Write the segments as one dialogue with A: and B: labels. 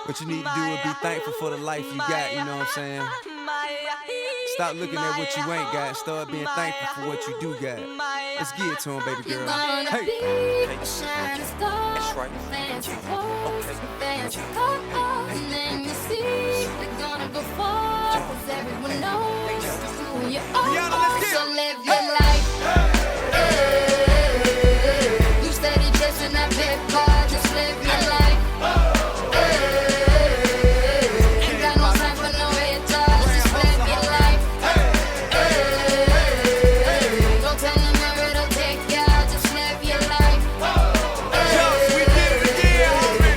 A: What you need to do is be thankful for the life you got, you know what I'm saying? Stop looking at what you ain't got, start being thankful for what you do got. Let's get it to him, baby girl. Hey.
B: That's right. Name you see, they're gonna go far, 'cause everyone knows who you are. So live your life. You steady chasing that paper, just live your life. Ain't got no time for no haters, just live your life. Don't tell them where it'll take ya, just live your life.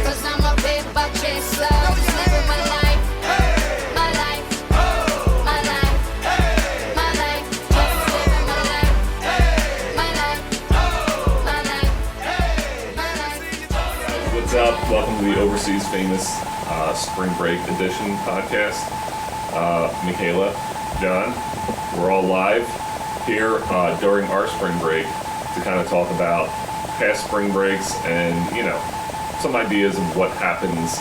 B: 'Cause I'm a paper chaser, just living my life. My life, my life, my life, just living my life. My life, my life, my life.
C: What's up? Welcome to the Overseas Famous Spring Break Edition podcast. Michela, Jon, we're all live here during our spring break to kind of talk about past spring breaks and, you know, some ideas of what happens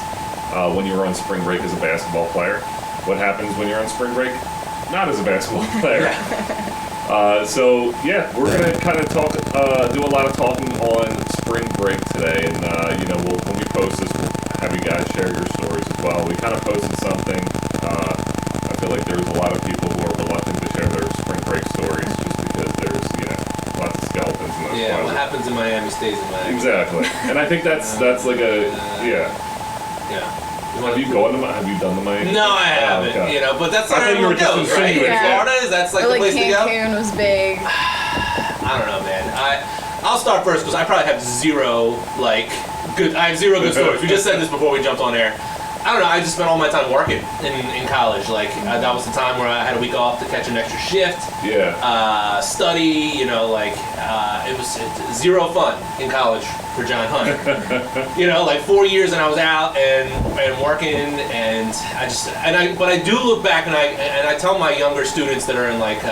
C: when you're on spring break as a basketball player. What happens when you're on spring break not as a basketball player. So yeah, we're gonna kind of talk, do a lot of talking on spring break today, and you know, when we post this, we'll have you guys share your stories as well. We kind of posted something. I feel like there's a lot of people who are reluctant to share their spring break stories just because there's, you know, lots of skeletons in those
D: Yeah,
C: closets.
D: what happens in Miami stays in Miami.
C: Exactly, and I think that's like a
D: Yeah.
C: Have you done the Miami?
D: No, I haven't.
C: Okay.
D: You know, but that's
C: I
D: where
C: thought you were
D: everyone
C: just
D: goes, right?
C: insinuating that.
D: Florida that's like
E: Or
D: the
E: like
D: place to go.
E: Cancun was big.
D: I don't know, man. I'll start first because I probably have zero good stories. We just said this before we jumped on air. I don't know. I just spent all my time working in college. Like that was the time where I had a week off to catch an extra shift.
C: Yeah.
D: Study. You know, like it was zero fun in college for John Hunt. You know, like 4 years and I was out and working and but I do look back and I tell my younger students that are in like.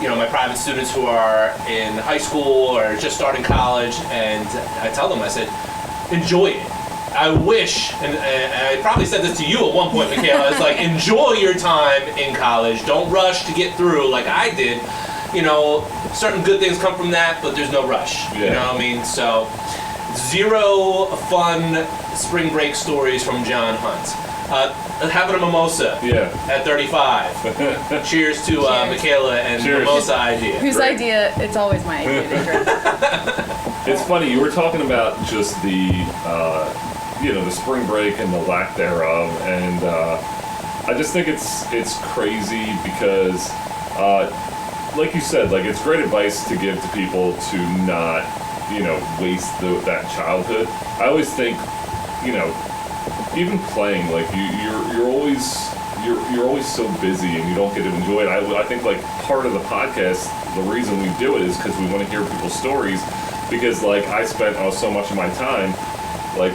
D: You know, my private students who are in high school or just starting college, and I tell them, I said, enjoy it. I wish, and I probably said this to you at one point, Michela, it's like, enjoy your time in college. Don't rush to get through like I did. You know, certain good things come from that, but there's no rush.
C: Yeah.
D: You know what I mean? So, zero fun spring break stories from John Hunt. Having a mimosa at 35. Cheers to
E: Cheers.
D: Michela and
C: Cheers.
D: mimosa idea.
E: Whose
C: Great.
E: idea? It's always my idea to drink.
C: It's funny, you were talking about just the, you know, the spring break and the lack thereof, and I just think it's crazy because, like you said, like it's great advice to give to people to not, you know, waste that childhood. I always think, you know, even playing, like you're always so busy and you don't get to enjoy it. I think like part of the podcast, the reason we do it is because we want to hear people's stories. Because like I spent so much of my time like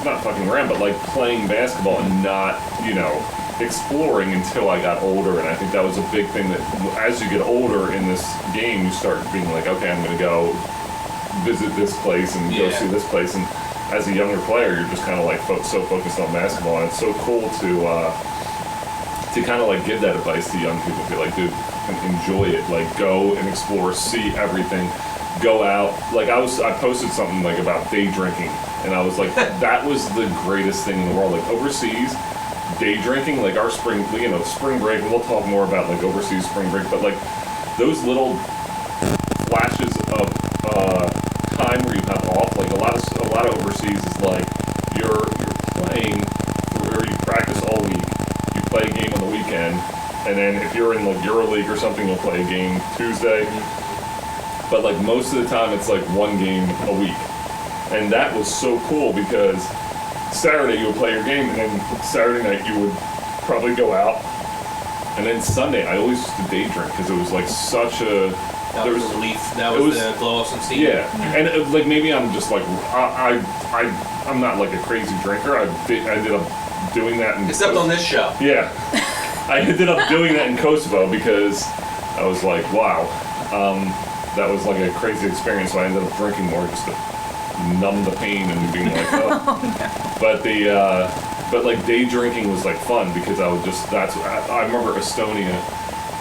C: not fucking around, but like playing basketball and not, you know, exploring until I got older. And I think that was a big thing that as you get older in this game, you start being like, okay, I'm gonna go visit this place and go see this place. And as a younger player, you're just kind of like so focused on basketball, and it's so cool to kind of like give that advice to young people. Be like, dude, enjoy it. Like, go and explore, see everything, go out. Like I posted something like about day drinking, and I was like, that was the greatest thing in the world. Like overseas, day drinking, like our spring break, and we'll talk more about like overseas spring break, but like those little flashes of time where you have off, like a lot of overseas is like you're playing or you practice all week, you play a game on the weekend, and then if you're in like EuroLeague or something, you'll play a game Tuesday. But like most of the time it's like one game a week. And that was so cool because Saturday you would play your game, and then Saturday night you would probably go out, and then Sunday I always used to day drink because it was like such a
D: That was relief. That was the blow off some steam.
C: Yeah, and like maybe I'm just like I'm not like a crazy drinker. I ended up doing that
D: Except on this show.
C: Yeah, I ended up doing that in Kosovo because I was like, wow, that was like a crazy experience. So I ended up drinking more just to numb the pain and being like, oh. But like day drinking was like fun because I remember Estonia.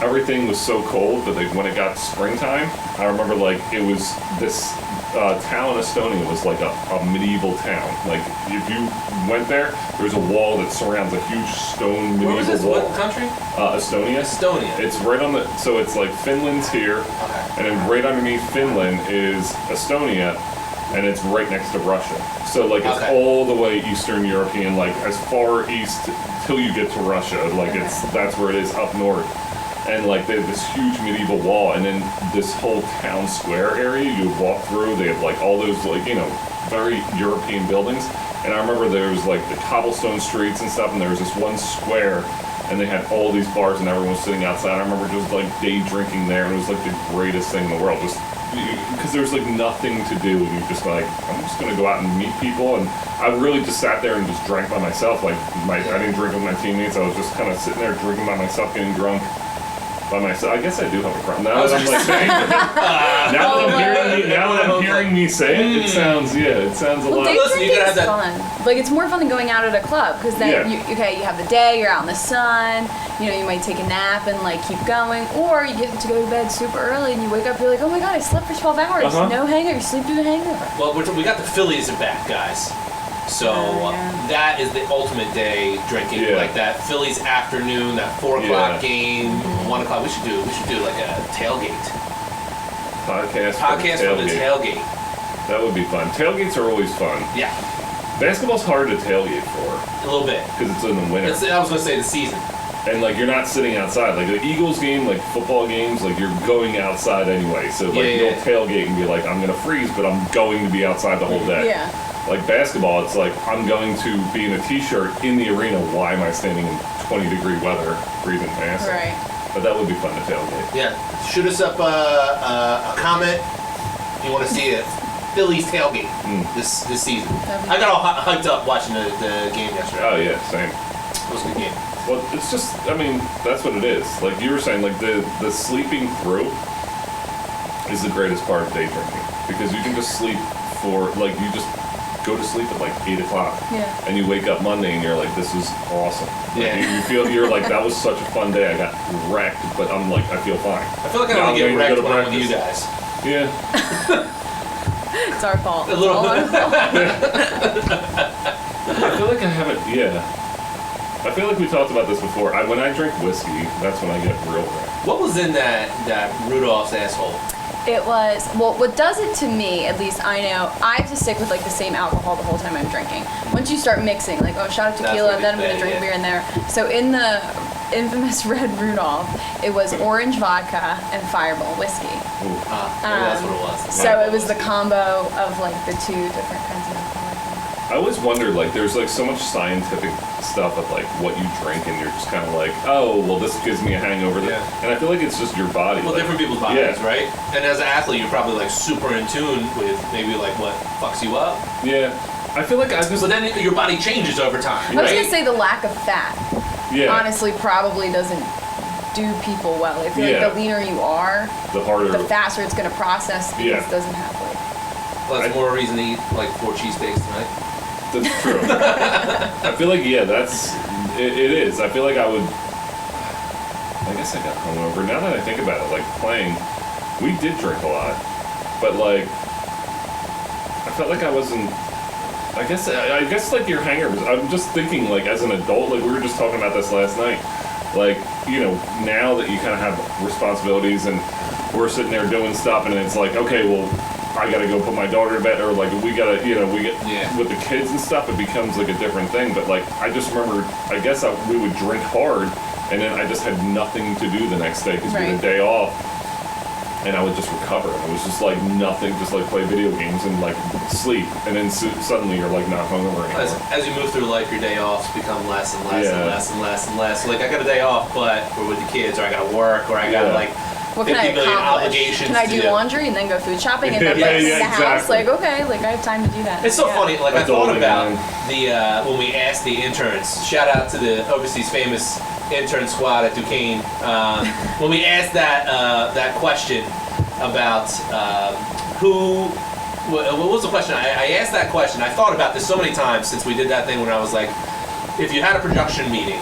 C: Everything was so cold that like when it got springtime, I remember like it was this town, Estonia was like a medieval town. Like if you went there, there's a wall that surrounds a huge stone medieval
D: Where was this?
C: wall.
D: What country?
C: Estonia.
D: Estonia.
C: It's right on the, so it's like Finland's here, and then right underneath Finland is Estonia, and it's right next to Russia. So like it's all the way Eastern European, like as far east till you get to Russia. Like that's where it is up north. And like they have this huge medieval wall, and then this whole town square area you would walk through. They have like all those like, you know, very European buildings. And I remember there was like the cobblestone streets and stuff, and there was this one square, and they had all these bars, and everyone was sitting outside. I remember just like day drinking there, and it was like the greatest thing in the world. Just because there was like nothing to do, and you're just like, I'm just gonna go out and meet people. And I really just sat there and just drank by myself. Like I didn't drink with my teammates. I was just kind of sitting there drinking by myself, getting drunk. By myself. I guess I do have a problem. Now that I'm like saying now that I'm hearing me say it, it sounds a lot.
E: Day
D: Listen, you
E: drinking
D: gotta
E: is
D: have
E: fun. Like it's more fun than going out at a club because then you have the day, you're out in the sun. You know, you might take a nap and like keep going, or you get to go to bed super early and you wake up, you're like, oh my god, I slept for 12 hours. No hangover. Sleep through the hangover.
D: Well, we got the Phillies are back, guys. So that is the ultimate day drinking, like that Phillies afternoon, that 4 o'clock game, 1 o'clock. We should do like a tailgate
C: Podcast
D: for the tailgate.
C: That would be fun. Tailgates are always fun.
D: Yeah,
C: basketball's hard to tailgate for
D: a little bit
C: because it's in the winter.
D: I was gonna say the season.
C: And like you're not sitting outside. Like the Eagles game, like football games, like you're going outside anyway. So like you'll tailgate and be like, I'm gonna freeze, but I'm going to be outside the whole day.
E: Yeah.
C: Like basketball, it's like I'm going to be in a t-shirt in the arena. Why am I standing in 20-degree weather, breathing fast?
E: Right.
C: But that would be fun to tailgate.
D: Yeah. Shoot us up a comment. You want to see a Phillies tailgate this season? I got all hyped up watching the game yesterday.
C: Oh yeah, same.
D: It was a good game.
C: Well, it's just, I mean, that's what it is. Like you were saying, like the sleeping through is the greatest part of day drinking because you can just sleep for, like, you just go to sleep at like 8 o'clock.
E: Yeah.
C: And you wake up Monday and you're like, this was awesome. Like,
D: Yeah.
C: you're like, that was such a fun day. I got wrecked, but I'm like, I feel fine.
D: I feel like I only get wrecked when I'm with you guys.
C: Yeah.
E: It's our fault.
D: A little
E: All our fault.
C: I feel like I haven't, I feel like we talked about this before. When I drink whiskey, that's when I get real wrecked.
D: What was in that Rudolph's asshole?
E: It was, well, what does it to me, at least I know, I have to stick with like the same alcohol the whole time I'm drinking. Once you start mixing, like, oh, shot of tequila, and then I'm going to drink beer in there. So in the infamous Red Rudolph, it was orange vodka and Fireball whiskey.
D: Maybe that's what it was.
E: So it was the combo of like the two different kinds of alcohol.
C: I always wonder, like, there's like so much scientific stuff of like what you drink, and you're just kind of like, oh, well, this gives me a hangover.
D: Yeah.
C: And I feel like it's just your body.
D: Well,
C: like,
D: different people's bodies, right? And as an athlete, you're probably like super in tune with maybe like what fucks you up.
C: Yeah. I feel like I just.
D: But then your body changes over time,
E: I was
D: right?
E: going to say the lack of fat, honestly, probably doesn't do people well. I feel like the leaner you are,
C: the harder,
E: the faster it's going to process because it doesn't have like.
D: Well, that's more reason to eat like 4 cheesesteaks tonight.
C: That's true. I feel like, that's, it is. I feel like I guess I got hungover. Now that I think about it, like playing, we did drink a lot, but like, I felt like I wasn't, I guess like your hangovers, I'm just thinking like as an adult, like we were just talking about this last night, like, you know, now that you kind of have responsibilities and we're sitting there doing stuff and it's like, okay, well, I gotta go put my daughter to bed, or like we gotta, we get with the kids and stuff. It becomes like a different thing. But like I just remember, I guess we would drink hard, and then I just had nothing to do the next day because we had a day off, and I would just recover. It was just like nothing, just like play video games and like sleep, and then suddenly you're like not hungover anymore.
D: As you move through life, your day offs become less and less and less and less and less. Like I got a day off, but we're with the kids, or I gotta work, or I gotta like.
E: What can I accomplish? Can I do laundry and then go food shopping and then in the house? Like, okay, like I have time to do that.
D: It's so funny. Like I thought about the when we asked the interns. Shout out to the overseas famous intern squad at Duquesne. When we asked that question about who what was the question? I asked that question. I thought about this so many times since we did that thing when I was like, if you had a production meeting,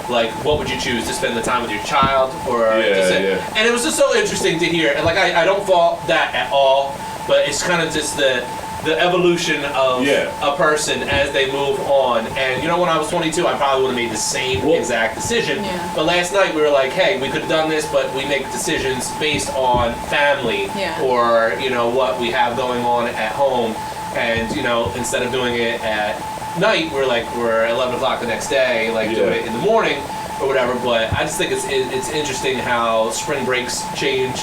D: like, what would you choose, to spend the time with your child or to sit?
C: Yeah.
D: And it was just so interesting to hear. And like, I don't fault that at all, but it's kind of just the evolution of a person as they move on. And you know, when I was 22, I probably would have made the same exact decision. Yeah. But last night we were like, hey, we could have done this, but we make decisions based on family or, you know, what we have going on at home. And, you know, instead of doing it at night, we're 11 o'clock the next day, doing it in the morning or whatever. But I just think it's interesting how spring breaks change,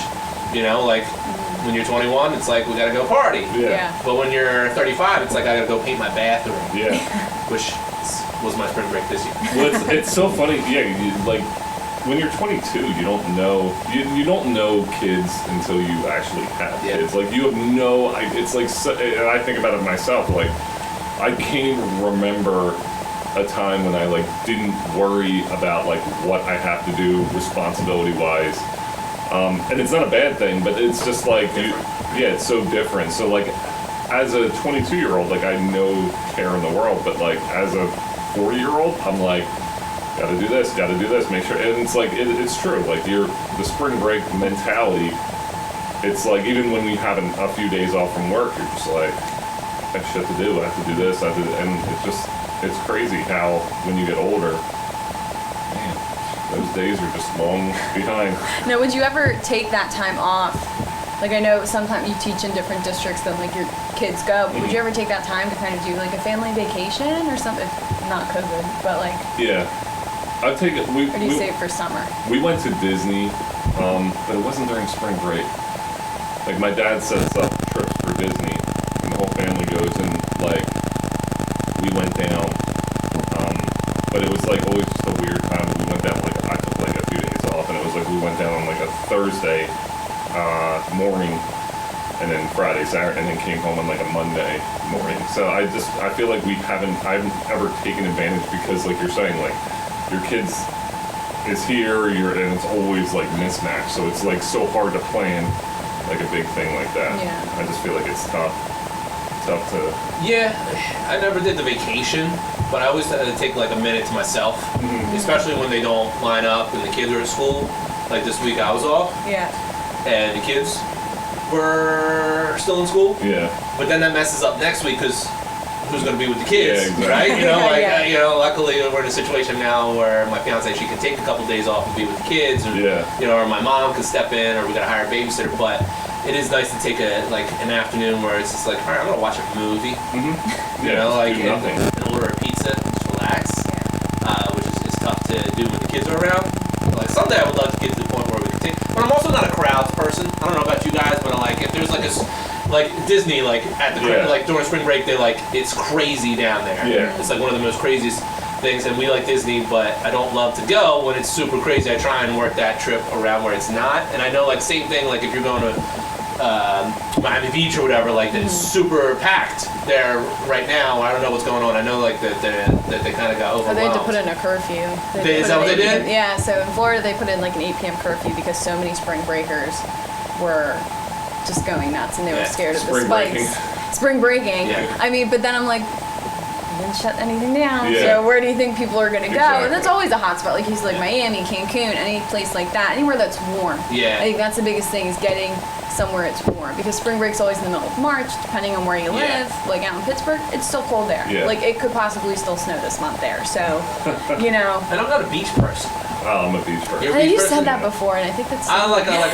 D: you know, like, when you're 21, it's like, we gotta go party.
C: Yeah.
D: But when you're 35, it's like, I gotta go paint my bathroom.
C: Yeah.
D: Which was my spring break this year.
C: Well, it's so funny. Yeah, like, when you're 22, you don't know you don't know kids until you actually have kids. Like, you have no. It's like, and I think about it myself. Like, I can't even remember a time when I like didn't worry about like what I have to do responsibility wise. And it's not a bad thing, but it's just like, it's so different. So like, as a 22-year-old, like, I have no care in the world, but like, as a 40-year-old, I'm like, gotta do this, make sure. And it's like, it's true. Like, the spring break mentality, it's like, even when we have a few days off from work, you're just like, I have shit to do, I have to do this, and it's crazy how, when you get older, those days are just long behind.
E: Now, would you ever take that time off? Like, I know sometimes you teach in different districts than like your kids go. But would you ever take that time to kind of do like a family vacation or something? Not COVID, but like. Yeah,
C: I'd take it.
E: Or do you save it for summer?
C: We went to Disney, but it wasn't during spring break. Like, my dad sets up trips for Disney, and the whole family goes, and like, we went down. But it was like always just a weird time. We went down like, I took like a few days off, and it was like we went down on like a Thursday morning, and then Friday, Saturday, and then came home on like a Monday morning. So I feel like I haven't ever taken advantage, because like you're saying, like, your kids is here, and it's always like mismatched. So it's like so hard to plan like a big thing like that. Yeah. I just feel like it's tough to.
D: Yeah, I never did the vacation, but I always had to take like a minute to myself, especially when they don't line up and the kids are at school. Like this week I was off. Yeah. And the kids were still in school.
C: Yeah.
D: But then that messes up next week, because who's going to be with the kids,
C: exactly.
D: Right? You know, like, you know, luckily we're in a situation now where my fiance, she can take a couple days off and be with the kids, or, you know, or my mom can step in, or we got to hire a babysitter. But it is nice to take an afternoon where it's just like, all right, I'm going to watch a movie. You know, like, and order a pizza, just relax, which is tough to do when the kids are around. Like, someday I would love to get to the point where we can take, but I'm also not a crowds person. I don't know about you guys, but like, if there's like like Disney, like at the like during spring break, they're like, it's crazy down there.
C: Yeah.
D: It's like one of the most craziest things, and we like Disney, but I don't love to go when it's super crazy. I try and work that trip around where it's not. And I know, like, same thing, like if you're going to Miami Beach or whatever, like it's super packed there right now. I don't know what's going on. I know like that they kind of got overwhelmed.
E: So they had to put in a curfew.
D: Is that what they did?
E: Yeah. So in Florida, they put in like an 8 p.m. curfew because so many spring breakers were just going nuts, and they were scared of the spikes. Spring breaking. Yeah. I mean, but then I'm like, they didn't shut anything down. Yeah. So where do you think people are going to go? And that's always a hot spot. Like he's like Miami, Cancun, any place like that, anywhere that's warm.
D: Yeah.
E: I think that's the biggest thing, is getting somewhere it's warm, because spring break's always in the middle of March, depending on where you live. Like out in Pittsburgh, it's still cold there.
C: Yeah.
E: Like it could possibly still snow this month there. So, you know.
D: And I'm not a beach person.
C: Oh, I'm a beach person.
E: You said that before, and I think that's.
D: I'd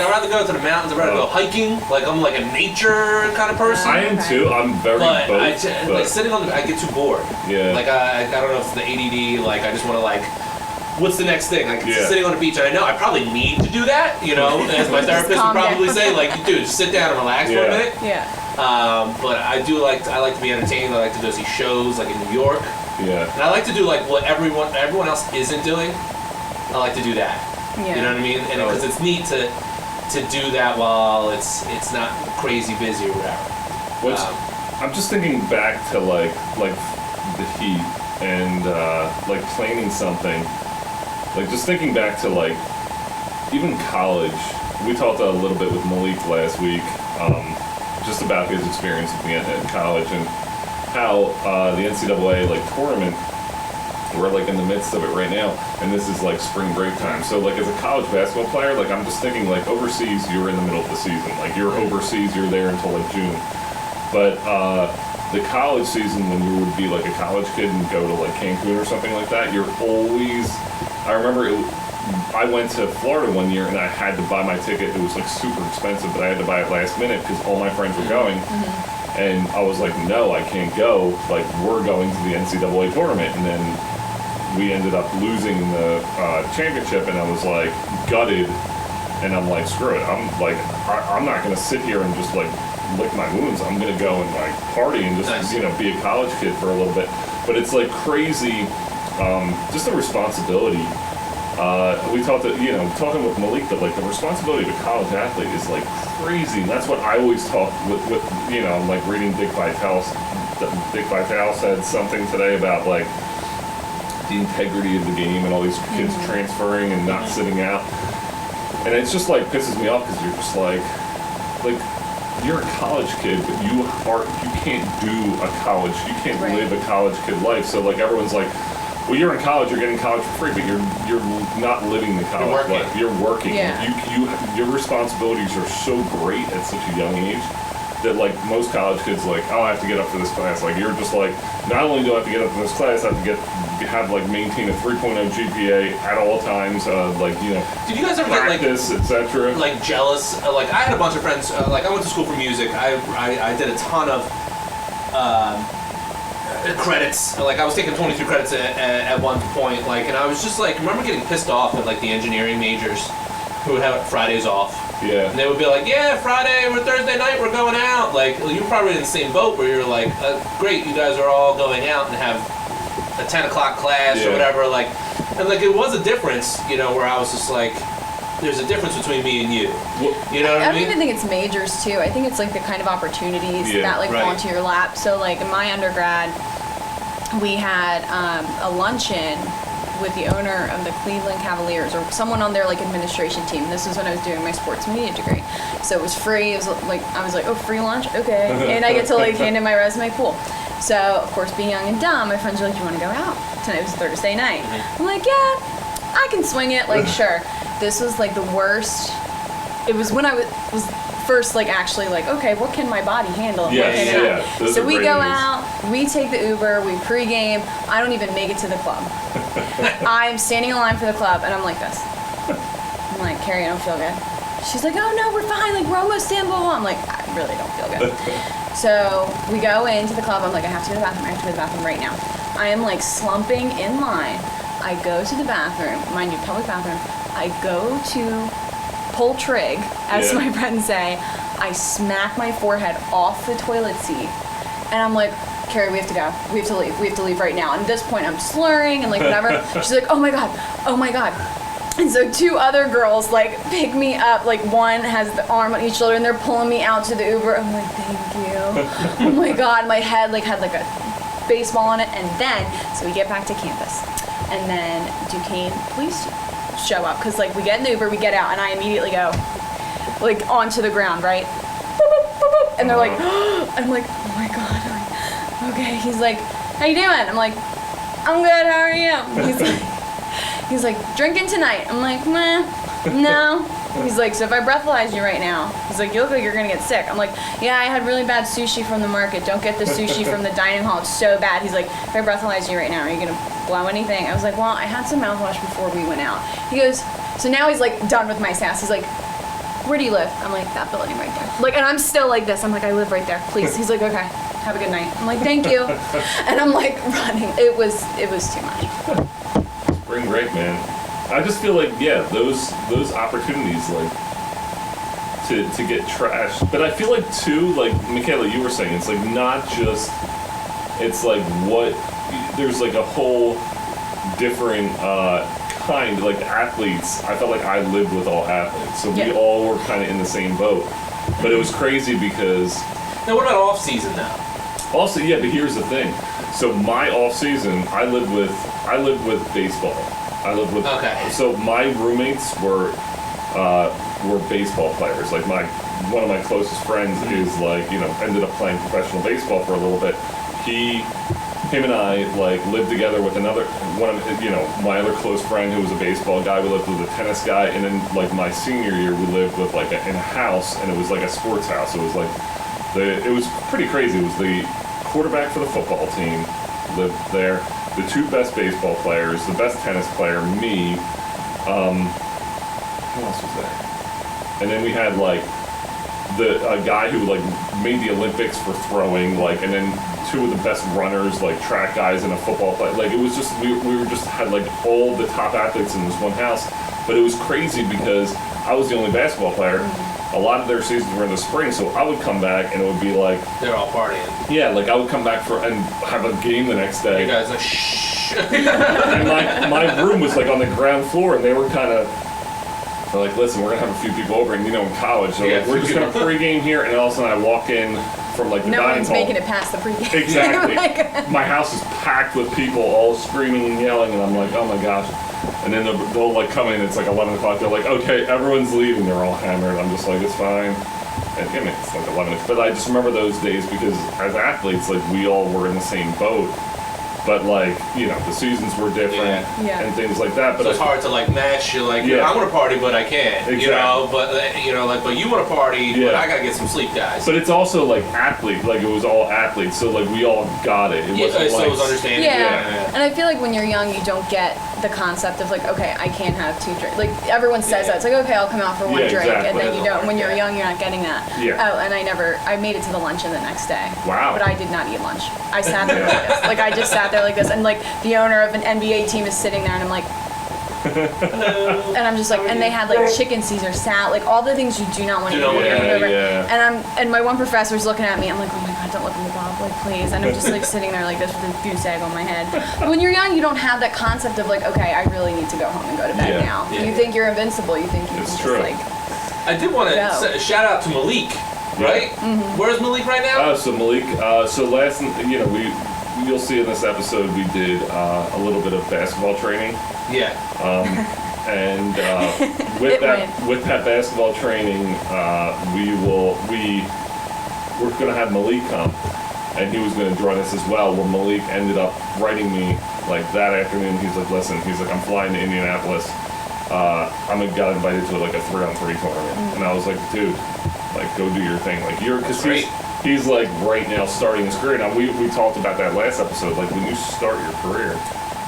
D: rather go to the mountains. I'd rather go hiking. Like I'm like a nature kind of person.
C: I am too. I'm very.
D: But
C: both,
D: like sitting on I get too bored.
C: Yeah.
D: Like I don't know if it's the ADD. Like I just want to like. What's the next thing? Like sitting on the beach, and I know I probably need to do that, you know, as my therapist would probably say, like, dude, just sit down and relax for a minute.
E: Yeah.
D: But I like to be entertained. I like to go see shows, like in New York.
C: Yeah.
D: And I like to do like what everyone else isn't doing. I like to do that. Yeah. You know what I mean? And because it's neat to do that while it's not crazy busy or whatever.
C: I'm just thinking back to like the heat and like planning something. Like, just thinking back to, like, even college, we talked a little bit with Malik last week, just about his experience at the end in college and how the NCAA like tournament. We're like in the midst of it right now, and this is like spring break time. So like as a college basketball player, like I'm just thinking like overseas, you're in the middle of the season. Like you're overseas, you're there until like June. But the college season, when you would be like a college kid and go to like Cancun or something like that, you're always. I remember I went to Florida one year and I had to buy my ticket. It was like super expensive, but I had to buy it last minute because all my friends were going. And I was like, no, I can't go. Like we're going to the NCAA tournament, and then we ended up losing the championship, and I was like gutted, and I'm like, screw it, I'm not gonna sit here and just like lick my wounds. I'm gonna go and like party and just be a college kid for a little bit. But it's like crazy, just the responsibility. We talked talking with Malik that like the responsibility of a college athlete is like crazy, and that's what I always talk with I'm like reading Dick Vitale. Dick Vitale said something today about like the integrity of the game and all these kids transferring and not sitting out, and it's just like pisses me off because you're just like you're a college kid, but you can't do you can't live a college kid life. So like everyone's like, well, you're in college, you're getting college for free, but you're not living the college life. You're working.
E: Yeah.
C: Your responsibilities are so great at such a young age that like most college kids like, oh, I have to get up for this class. Like you're just like, not only do I have to get up for this class, I have to maintain a 3.0 GPA at all times. Did you guys ever
D: practice,
C: get etc.
D: Like jealous? Like I had a bunch of friends. Like I went to school for music. I did a ton of credits. Like I was taking 23 credits at one point. Like, and I was just like, remember getting pissed off at like the engineering majors who would have Fridays off.
C: Yeah.
D: And they would be like, yeah, Friday or Thursday night we're going out. Like you're probably in the same boat where you're like, great, you guys are all going out and have a 10 o'clock class or whatever. Like, and like it was a difference, where I was just like, there's a difference between me and you. You know what I mean?
E: I don't even think it's majors too. I think it's like the kind of opportunities that like fall into your lap. So like in my undergrad, we had a luncheon with the owner of the Cleveland Cavaliers or someone on their like administration team. This was when I was doing my sports media degree. So it was free. It was like, I was like, oh, free lunch? Okay. And I get to like hand in my resume. Cool. So of course, being young and dumb, my friends were like, you want to go out? Tonight was Thursday night. I'm like, yeah, I can swing it. Like, sure. This was like the worst. It was when I was first like actually like, okay, what can my body handle? So we go out, we take the Uber, we pregame. I don't even make it to the club. I'm standing in line for the club and I'm like this. I'm like, Carrie, I don't feel good. She's like, oh no, we're fine, like we're almost in, blah, blah. I'm like, I really don't feel good. So we go into the club. I'm like, I have to go to the bathroom. I have to go to the bathroom right now. I am like slumping in line. I go to the bathroom, mind you, public bathroom. I go to pull trig, as my friends say. I smack my forehead off the toilet seat, and I'm like, Carrie, we have to go. We have to leave. We have to leave right now. And at this point, I'm slurring and like whatever. She's like, oh my god, oh my god. And so two other girls like pick me up. Like one has the arm on each shoulder, and they're pulling me out to the Uber. I'm like, thank you. Oh my god, my head like had like a baseball on it. And then so we get back to campus, and then Duquesne police show up because like we get in the Uber, we get out, and I immediately go like onto the ground, right? Boop, boop, boop, boop. And they're like, I'm like, oh my god. I'm like, okay. He's like, how you doing? I'm like, I'm good. How are you? He's like, drinking tonight. I'm like, meh, no. He's like, so if I breathalyze you right now, he's like, you look like you're gonna get sick. I'm like, yeah, I had really bad sushi from the market. Don't get the sushi from the dining hall. It's so bad. He's like, if I breathalyze you right now, are you gonna blow anything? I was like, well, I had some mouthwash before we went out. He goes, so now he's like done with my sass. He's like, where do you live? I'm like, that building right there. Like, and I'm still like this. I'm like, I live right there, please. He's like, okay, have a good night. I'm like, thank you. And I'm like running. It was too much.
C: Spring break, man. I just feel like, yeah, those opportunities, like, to get trashed. But I feel like, too, like, Michela, you were saying, it's, like, not just, it's, like, what, there's, like, a whole different kind, like, athletes. I felt like I lived with all athletes. So we all were kind of in the same boat. But it was crazy because...
D: Now, what about off-season now?
C: Also, yeah, but here's the thing. So my off-season, I lived with baseball. I lived with.
D: Okay.
C: So my roommates were baseball players. Like one of my closest friends is like, you know, ended up playing professional baseball for a little bit. Him and I like lived together with another one of, you know, my other close friend who was a baseball guy. We lived with a tennis guy, and then like my senior year, we lived with like in a house, and it was like a sports house. It was like it was pretty crazy. It was the quarterback for the football team lived there, the two best baseball players, the best tennis player, me. Who else was there? And then we had like a guy who like made the Olympics for throwing, like, and then two of the best runners, like track guys and a football player. Like it was just we were just had like all the top athletes in this one house. But it was crazy because I was the only basketball player. A lot of their seasons were in the spring, so I would come back and it would be like
D: They're all partying.
C: yeah, like I would come back and have a game the next day.
D: You guys like shh.
C: And my room was like on the ground floor, and they were kind of like, listen, we're gonna have a few people over, and you know, in college, so
D: Yeah,
C: like, we're just gonna pregame here, and all of a sudden I walk in from like the
E: No
C: dining
E: one's
C: hall.
E: making it past the pregame.
C: Exactly.
E: Like,
C: My house is packed with people all screaming and yelling, and I'm like, oh my gosh. And then they'll like come in, it's like 11 o'clock, they're like, okay, everyone's leaving, they're all hammered. I'm just like, it's fine. And I mean, it's like 11 o'clock. But I just remember those days because as athletes, like we all were in the same boat. But like, you know, the seasons were different
E: Yeah.
C: and things like that. But
D: So it's hard to like match. You're like,
C: Yeah.
D: I want to party, but I can't.
C: Exactly.
D: You know, but you know, like, but you want to party, but
C: Yeah.
D: I gotta get some sleep, guys.
C: But it's also like athlete, like it was all athletes, so like we all got it. It
D: yeah,
C: wasn't
D: so
C: like
D: it was understanding.
E: Yeah. And I feel like when you're young, you don't get the concept of like, okay, I can't have two drinks. Like everyone says that. It's like, okay, I'll come out for one
C: Yeah,
E: drink,
C: exactly.
E: and then you don't. When you're
D: Yeah.
E: young, you're not getting that.
C: Yeah.
E: Oh, and I made it to the luncheon the next day.
C: Wow.
E: But I did not eat lunch. I sat there like this. Like I just sat there like this, and like the owner of an NBA team is sitting there, and I'm like. And I'm just like, and they had like chicken Caesar salad, like all the things you do not want to eat when you're
C: Yeah,
E: hungover.
C: yeah.
E: And my one professor's looking at me. I'm like, oh my god, don't look at me, Bob, like please. And I'm just like sitting there like this with a goose egg on my head. But when you're young, you don't have that concept of like, okay, I really need to go home and go to bed
C: Yeah,
E: now.
D: yeah.
E: You think you're invincible. You think you
C: It's
E: can
C: true.
E: just like.
D: I did want
E: Go.
D: to shout out to Malik, right? Where's Malik right now?
C: So Malik, so you know, you'll see in this episode we did a little bit of basketball training,
D: Yeah.
C: and with
E: It
C: that basketball training, we're gonna have Malik come, and he was gonna join us as well. Well, Malik ended up writing me like that afternoon. He's like, listen, he's like, I'm flying to Indianapolis. Got invited to like a 3-on-3 tournament, and I was like, dude, like go do your thing, like because
D: Great.
C: he's like right now starting his career. Now we talked about that last episode. Like when you start your career,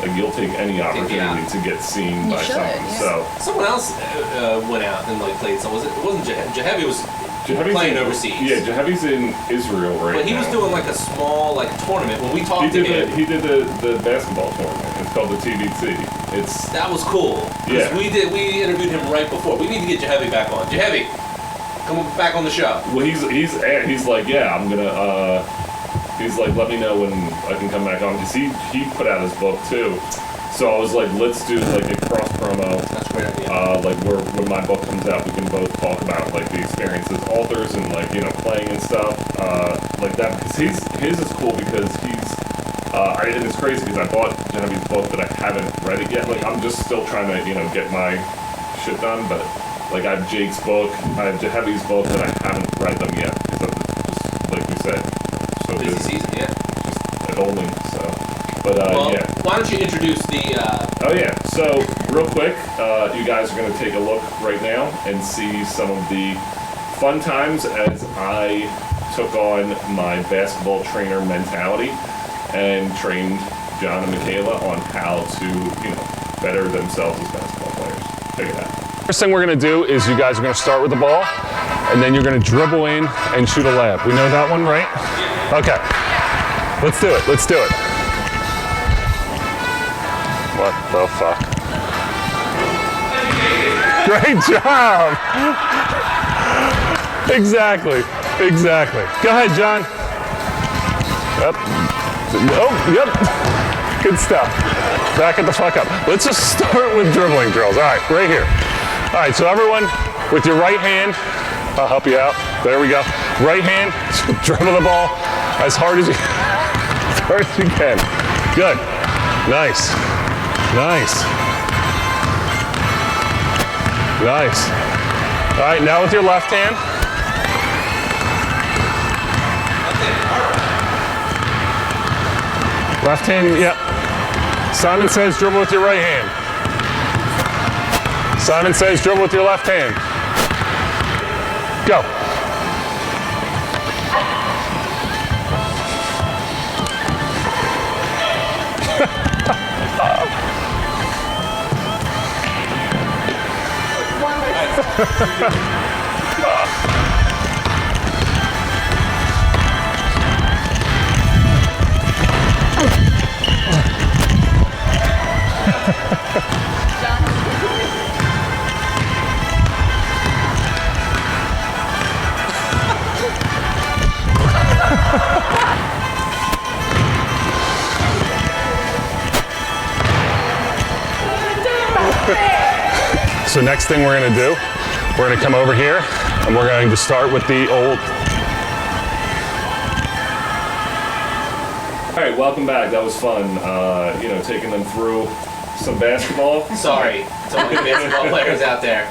C: like you'll take any opportunity to get seen
E: You
C: by
E: should,
C: someone.
E: yeah.
C: So
D: Someone else went out and like played. So it wasn't Jahevi was
C: Jahevi's
D: playing
C: in,
D: overseas.
C: Yeah, Jahevi's in Israel right now.
D: But he was doing like a small like tournament when we talked to him.
C: He did the basketball tournament. It's called the TDT.
D: That was cool. 'Cause
C: Yeah.
D: we interviewed him right before. We need to get Jahevi back on. Jahevi, come back on the show.
C: Well, he's like, yeah, I'm gonna. He's like, let me know when I can come back on, because he put out his book too. So I was like, let's do like a cross promo.
D: That's a great idea.
C: Like where when my book comes out, we can both talk about like the experience as authors and like, you know, playing and stuff like that. Because his is cool because and it's crazy because I bought Geneviev's book, but I haven't read it yet. Like I'm just still trying to, you know, get my shit done. But like I have Jake's book, I have Geneviev's book, but I haven't read them yet because just like we said, so
D: Busy
C: busy,
D: season, yeah.
C: just adulting. So, but
D: Well,
C: yeah.
D: why don't you introduce the?
C: Oh yeah, so real quick, you guys are going to take a look right now and see some of the fun times as I took on my basketball trainer mentality and trained Jon and Michela on how to, you know, better themselves as basketball players. Check it out.
F: First thing we're going to do is you guys are going to start with the ball, and then you're going to dribble in and shoot a layup. We know that one, right? Okay. Let's do it. Let's do it. What the fuck? Great job. Exactly. Exactly. Go ahead, Jon. Yep. Oh, yep. Good stuff. Back it the fuck up. Let's just start with dribbling drills. All right, right here. All right, so everyone, with your right hand, I'll help you out. There we go. Right hand, dribble the ball as hard as you can. Good. Nice. Nice. Nice. All right, now with your left hand, Left hand, yep. Simon says dribble with your right hand. Simon says dribble with your left hand. Go. So next thing we're going to do, we're going to come over here and we're going to start with the old.
C: All right, welcome back. That was fun. Taking them through some basketball.
D: Sorry to all the basketball players out there.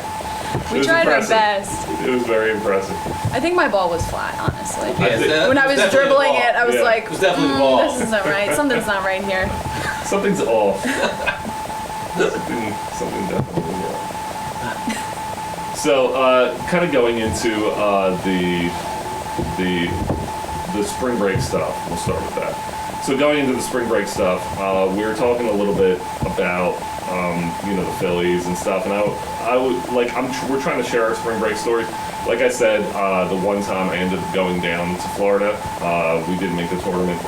E: We tried our best.
C: It was very impressive.
E: I think my ball was flat, honestly.
D: Yeah,
E: When I was dribbling it, I was like,
D: it was definitely the ball.
E: this isn't right. Something's not right here.
C: Something's off. something definitely off. So, kind of going into the spring break stuff. We'll start with that. So going into the spring break stuff, we were talking a little bit about the Phillies and stuff, and we're trying to share our spring break stories. Like I said, the one time I ended up going down to Florida, we did make the tournament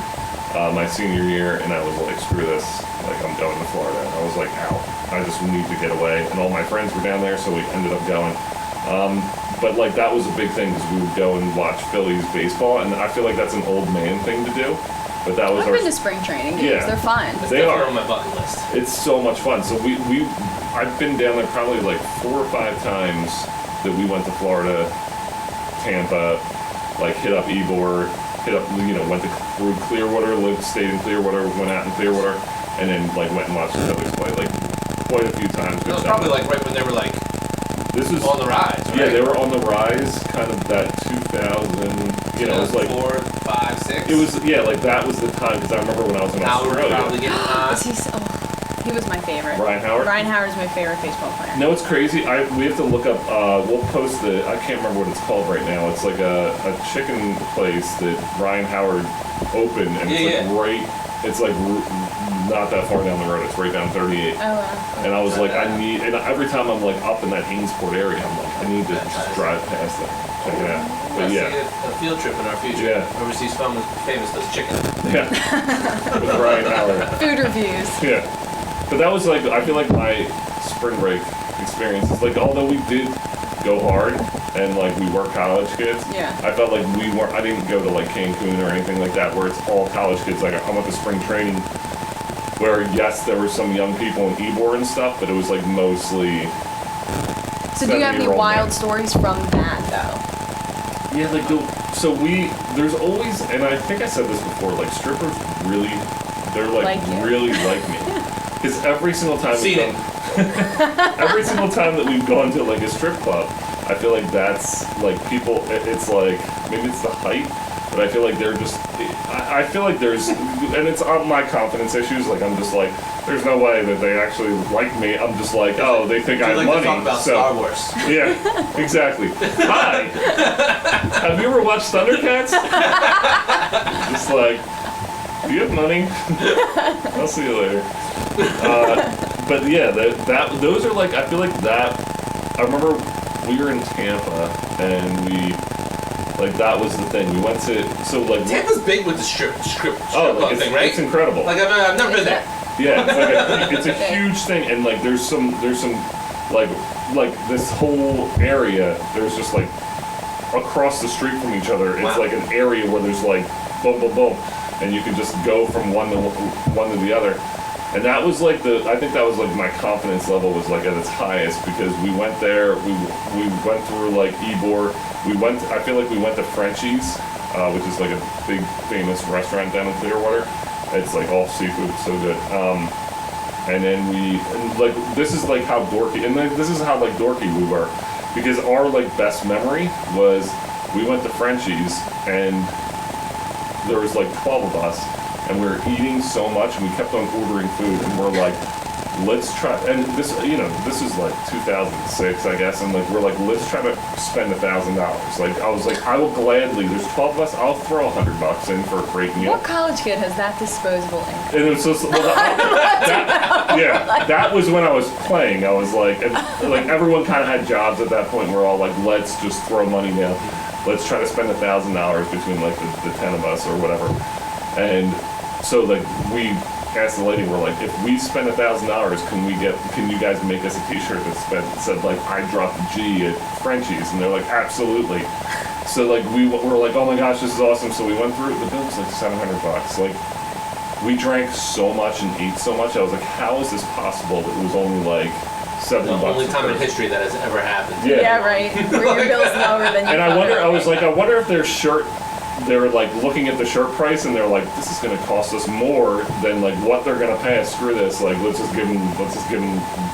C: my senior year, and I was like, screw this, like I'm going to Florida. I was like, out. I just need to get away, and all my friends were down there, so we ended up going. But like that was a big thing because we would go and watch Phillies baseball, and I feel like that's an old man thing to do. But that was
E: I've been to spring training games.
C: Yeah.
E: They're fun.
C: They are
D: on my bucket list.
C: It's so much fun. So I've been down there probably like 4 or 5 times that we went to Florida, Tampa, like hit up Ybor, went through Clearwater, stayed in Clearwater, went out in Clearwater, and then like went and watched the Phillies play like quite a few times.
D: It was probably like right when they were like on the rise, right?
C: Yeah, they were on the rise, kind of that 2000, it was like
D: 4, 5, 6.
C: It was like that was the time because I remember when I was in Australia.
D: Probably getting hot.
E: He was my favorite.
C: Ryan Howard?
E: Ryan Howard's my favorite baseball player.
C: No, it's crazy. We have to look up. We'll post I can't remember what it's called right now. It's like a chicken place that Ryan Howard opened, and it's right. It's like not that far down the road. It's right down 38.
E: Oh wow.
C: And I was like, and every time I'm like up in that Hainesport area, I'm like, I need to just drive past that. Check it out. But
D: See
C: yeah.
D: a field trip in our future.
C: Yeah.
D: Overseas famous does chicken.
C: Yeah. With Ryan Howard.
E: Food reviews.
C: Yeah. But that was like, I feel like my spring break experiences, like although we did go hard and like we were college kids, I felt like I didn't go to like Cancun or anything like that where it's all college kids. Like I went to spring training where yes, there were some young people in Ybor and stuff, but it was like mostly.
E: So do you have any wild stories from that though?
C: Yeah, like there's always, and I think I said this before, like strippers really, they're like really like me. Because every single time every single time that we've gone to like a strip club, I feel like that's like people. It's like maybe it's the height, but I feel like they're just. I feel like there's, and it's on my confidence issues. Like I'm just like, there's no way that they actually like me. I'm just like, oh, they think I have money.
D: Talk about Star Wars.
C: Yeah, exactly. Hi. Have you ever watched Thundercats? Just like, do you have money? I'll see you later. But yeah, those are like, I feel like that. I remember we were in Tampa and that was the thing. We went to
D: Tampa's big with the strip club thing, right?
C: It's incredible.
D: Like I've never been there.
C: Yeah, it's a huge thing, and like there's some like this whole area. There's just like across the street from each other. It's like an area where there's like boom, boom, boom, and you can just go from one to the other. And that was like I think that was like my confidence level was like at its highest because we went there, we went through like Ybor, I feel like we went to Frenchie's, which is like a big famous restaurant down in Clearwater. It's like all seafood, it's so good. And then this is like how dorky, and this is how like dorky we were, because our like best memory was we went to Frenchie's and there was like 12 of us. and we were eating so much, and we kept on ordering food, and we're like, let's try, and this, you know, this is like 2006, I guess, and like we're like, let's try to spend $1,000. Like I was like, I will gladly. There's 12 of us. I'll throw $100 in for a great meal.
E: What college kid has that disposable income?
C: And it was just, well, that was when I was playing. I was like, and, like everyone kind of had jobs at that point. We're all like, let's just throw money now. Let's try to spend $1,000 between like the 10 of us or whatever. And so like we asked the lady, we're like, if we spend $1,000, can you guys make us a T-shirt that said like, I dropped a G at Frenchie's? And they're like, absolutely. So like we were like, oh my gosh, this is awesome. So we went through it. The bill was like $700. Like we drank so much and ate so much. I was like, how is this possible? That it was only like $7.
D: The only time in history that has ever happened.
E: Yeah, right. Where your bill's lower than you.
C: And I wonder if their shirt, they were like looking at the shirt price and they're like, this is going to cost us more than like what they're going to pay us. Screw this. Like let's just give them,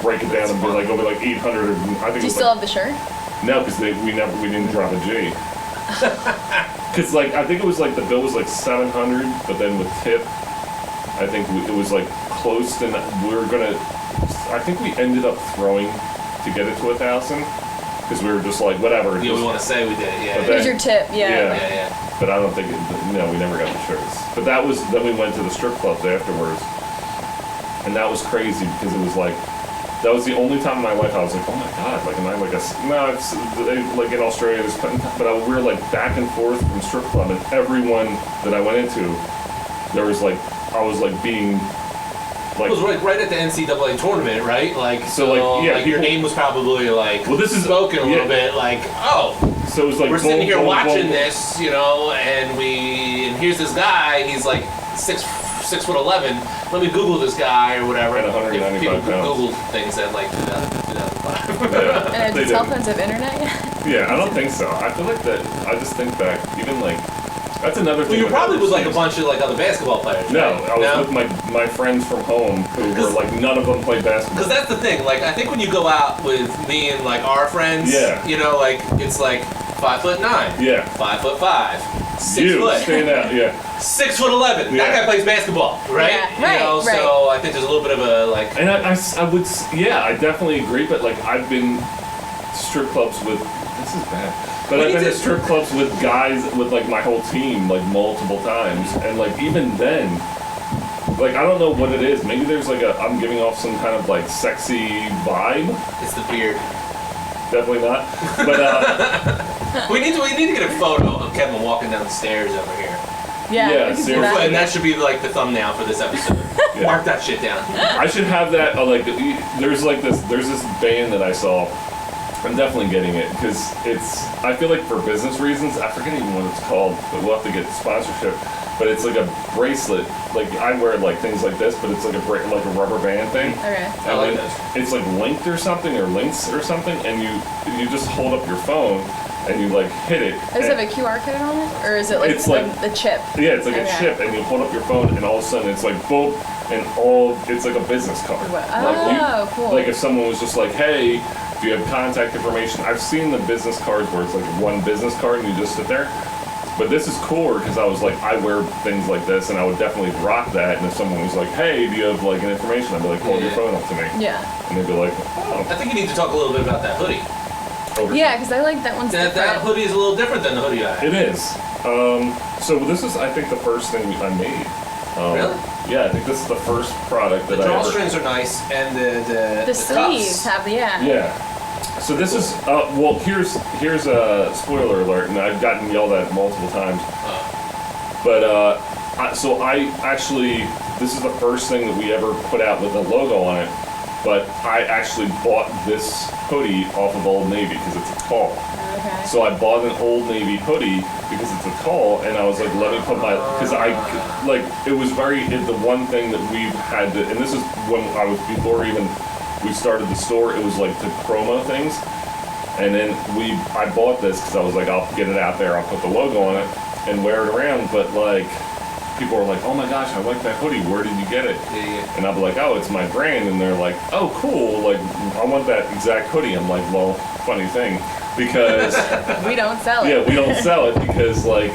C: break it down and be like, it'll be like 800. I think.
E: Do you still have the shirt?
C: No, because we didn't drop a G. Because like I think it was like the bill was like $700, but then with tip, I think it was like close to. I think we ended up throwing to get it to 1,000 because we were just like whatever.
D: Yeah, we want to say we did it. Yeah.
E: Here's your tip.
D: Yeah.
C: But I don't think we never got the shirts. But then we went to the strip clubs afterwards, and that was crazy because it was like. That was the only time in my life I was like, oh my god, like, am I like it's like in Australia, but we were like back and forth from strip club, and everyone that I went into, there was like, I was like being, like.
D: It was right at the NCAA tournament, right? Like, so like, yeah, your name was probably like, well, this is spoken a little bit, like, oh.
C: So it was like,
D: we're sitting here watching this, you know, and here's this guy, he's like 6'11". Let me Google this guy or whatever.
C: And 195
D: people
C: pounds.
D: Google things at like 2005.
C: Yeah,
E: And cell phones have internet yet?
C: Yeah, I don't think so. I feel like that. I just think back, even like that's another thing.
D: Well, you probably with like a bunch of like other basketball players.
C: No,
D: right?
C: I was with my friends from home who were like none of them played basketball.
D: Because that's the thing. Like I think when you go out with me and like our friends,
C: yeah,
D: you know, like it's like 5'9".
C: Yeah.
D: 5'5". 6
C: you
D: foot.
C: Stand out, yeah.
D: 6'11".
C: Yeah.
D: That guy plays basketball, right?
E: Yeah,
D: you know,
E: right.
D: So I think there's a little bit of a like.
C: And I would, yeah, I definitely agree. But like I've been strip clubs with. This is bad. But I've been to strip clubs with guys with like my whole team like multiple times, and like even then, like I don't know what it is. Maybe there's like I'm giving off some kind of like sexy vibe.
D: It's the beard.
C: Definitely not. But
D: we need to get a photo of Kevin walking down the stairs over here.
E: Yeah, we can do that.
D: And that should be like the thumbnail for this episode.
C: Yeah.
D: Mark that shit down.
C: I should have that. Like, there's this band that I saw. I'm definitely getting it because I feel like for business reasons, I forget even what it's called, but we'll have to get sponsorship. But it's like a bracelet. Like I wear like things like this, but it's like a rubber band thing.
E: Okay.
C: And
D: I like
C: then
D: this.
C: it's like linked or something, or links or something, and you just hold up your phone and you like hit it.
E: Does it have a QR code on it, or is it like,
C: It's like
E: the chip?
C: Yeah, it's like a
E: Okay.
C: chip, and you hold up your phone, and all of a sudden it's like boom, and it's like a business card.
E: Oh, cool.
C: Like if someone was just like, hey, do you have contact information? I've seen the business cards where it's like one business card and you just sit there. But this is cooler because I was like, I wear things like this, and I would definitely rock that. And if someone was like, hey, do you have like an information? I'd be like, hold your phone up to me.
E: Yeah.
C: And they'd be like, oh.
D: I think you need to talk a little bit about that hoodie.
E: Yeah, because I like that one's
D: That
E: different.
D: hoodie is a little different than the hoodie I have.
C: It is. So this is, I think, the first thing I made.
D: Really?
C: Yeah, I think this is the first product
D: The
C: that I ever...
D: drawstrings are nice, and the
E: sleeves
D: cuffs.
E: have
C: Yeah. So this is, well, here's a spoiler alert, and I've gotten yelled at multiple times. But, so I actually, this is the first thing that we ever put out with a logo on it, but I actually bought this hoodie off of Old Navy because it's a tall.
E: Okay.
C: So I bought an Old Navy hoodie because it's a tall, and I was like, let me put my, because it was the one thing that we've had to, and this is when before even we started the store, it was like to promo things. And then I bought this because I was like, I'll get it out there, I'll put the logo on it and wear it around. But like, people are like, oh my gosh, I like that hoodie, where did you get it?
D: Yeah.
C: And I'll be like, oh, it's my brand. And they're like, oh, cool, like, I want that exact hoodie. I'm like, well, funny thing, because
E: We don't sell it.
C: yeah, we don't sell it because like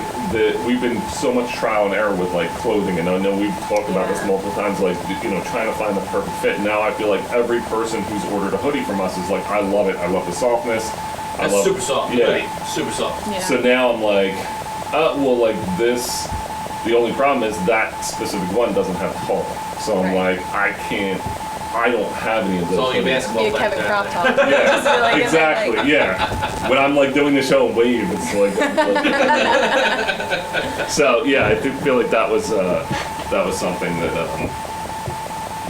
C: we've been so much trial and error with like clothing, and I know we've talked about this multiple times, like, you know, trying to find the perfect fit. Now I feel like every person who's ordered a hoodie from us is like, I love it. I love the softness.
D: That's super soft.
C: Yeah.
D: Right? Super soft.
E: Yeah.
C: So now I'm like, well, like this. The only problem is that specific one doesn't have tall. So I'm
E: Right.
C: like, I don't have any of those.
D: It's all your
C: hoodies.
D: basketball
E: Be a
D: players
E: Kevin
D: down
E: crop
D: there.
E: top.
C: Yeah,
E: Just be like,
C: exactly.
E: like-
C: Yeah, when I'm like doing the show and wave, it's like. So yeah, I do feel like that was something that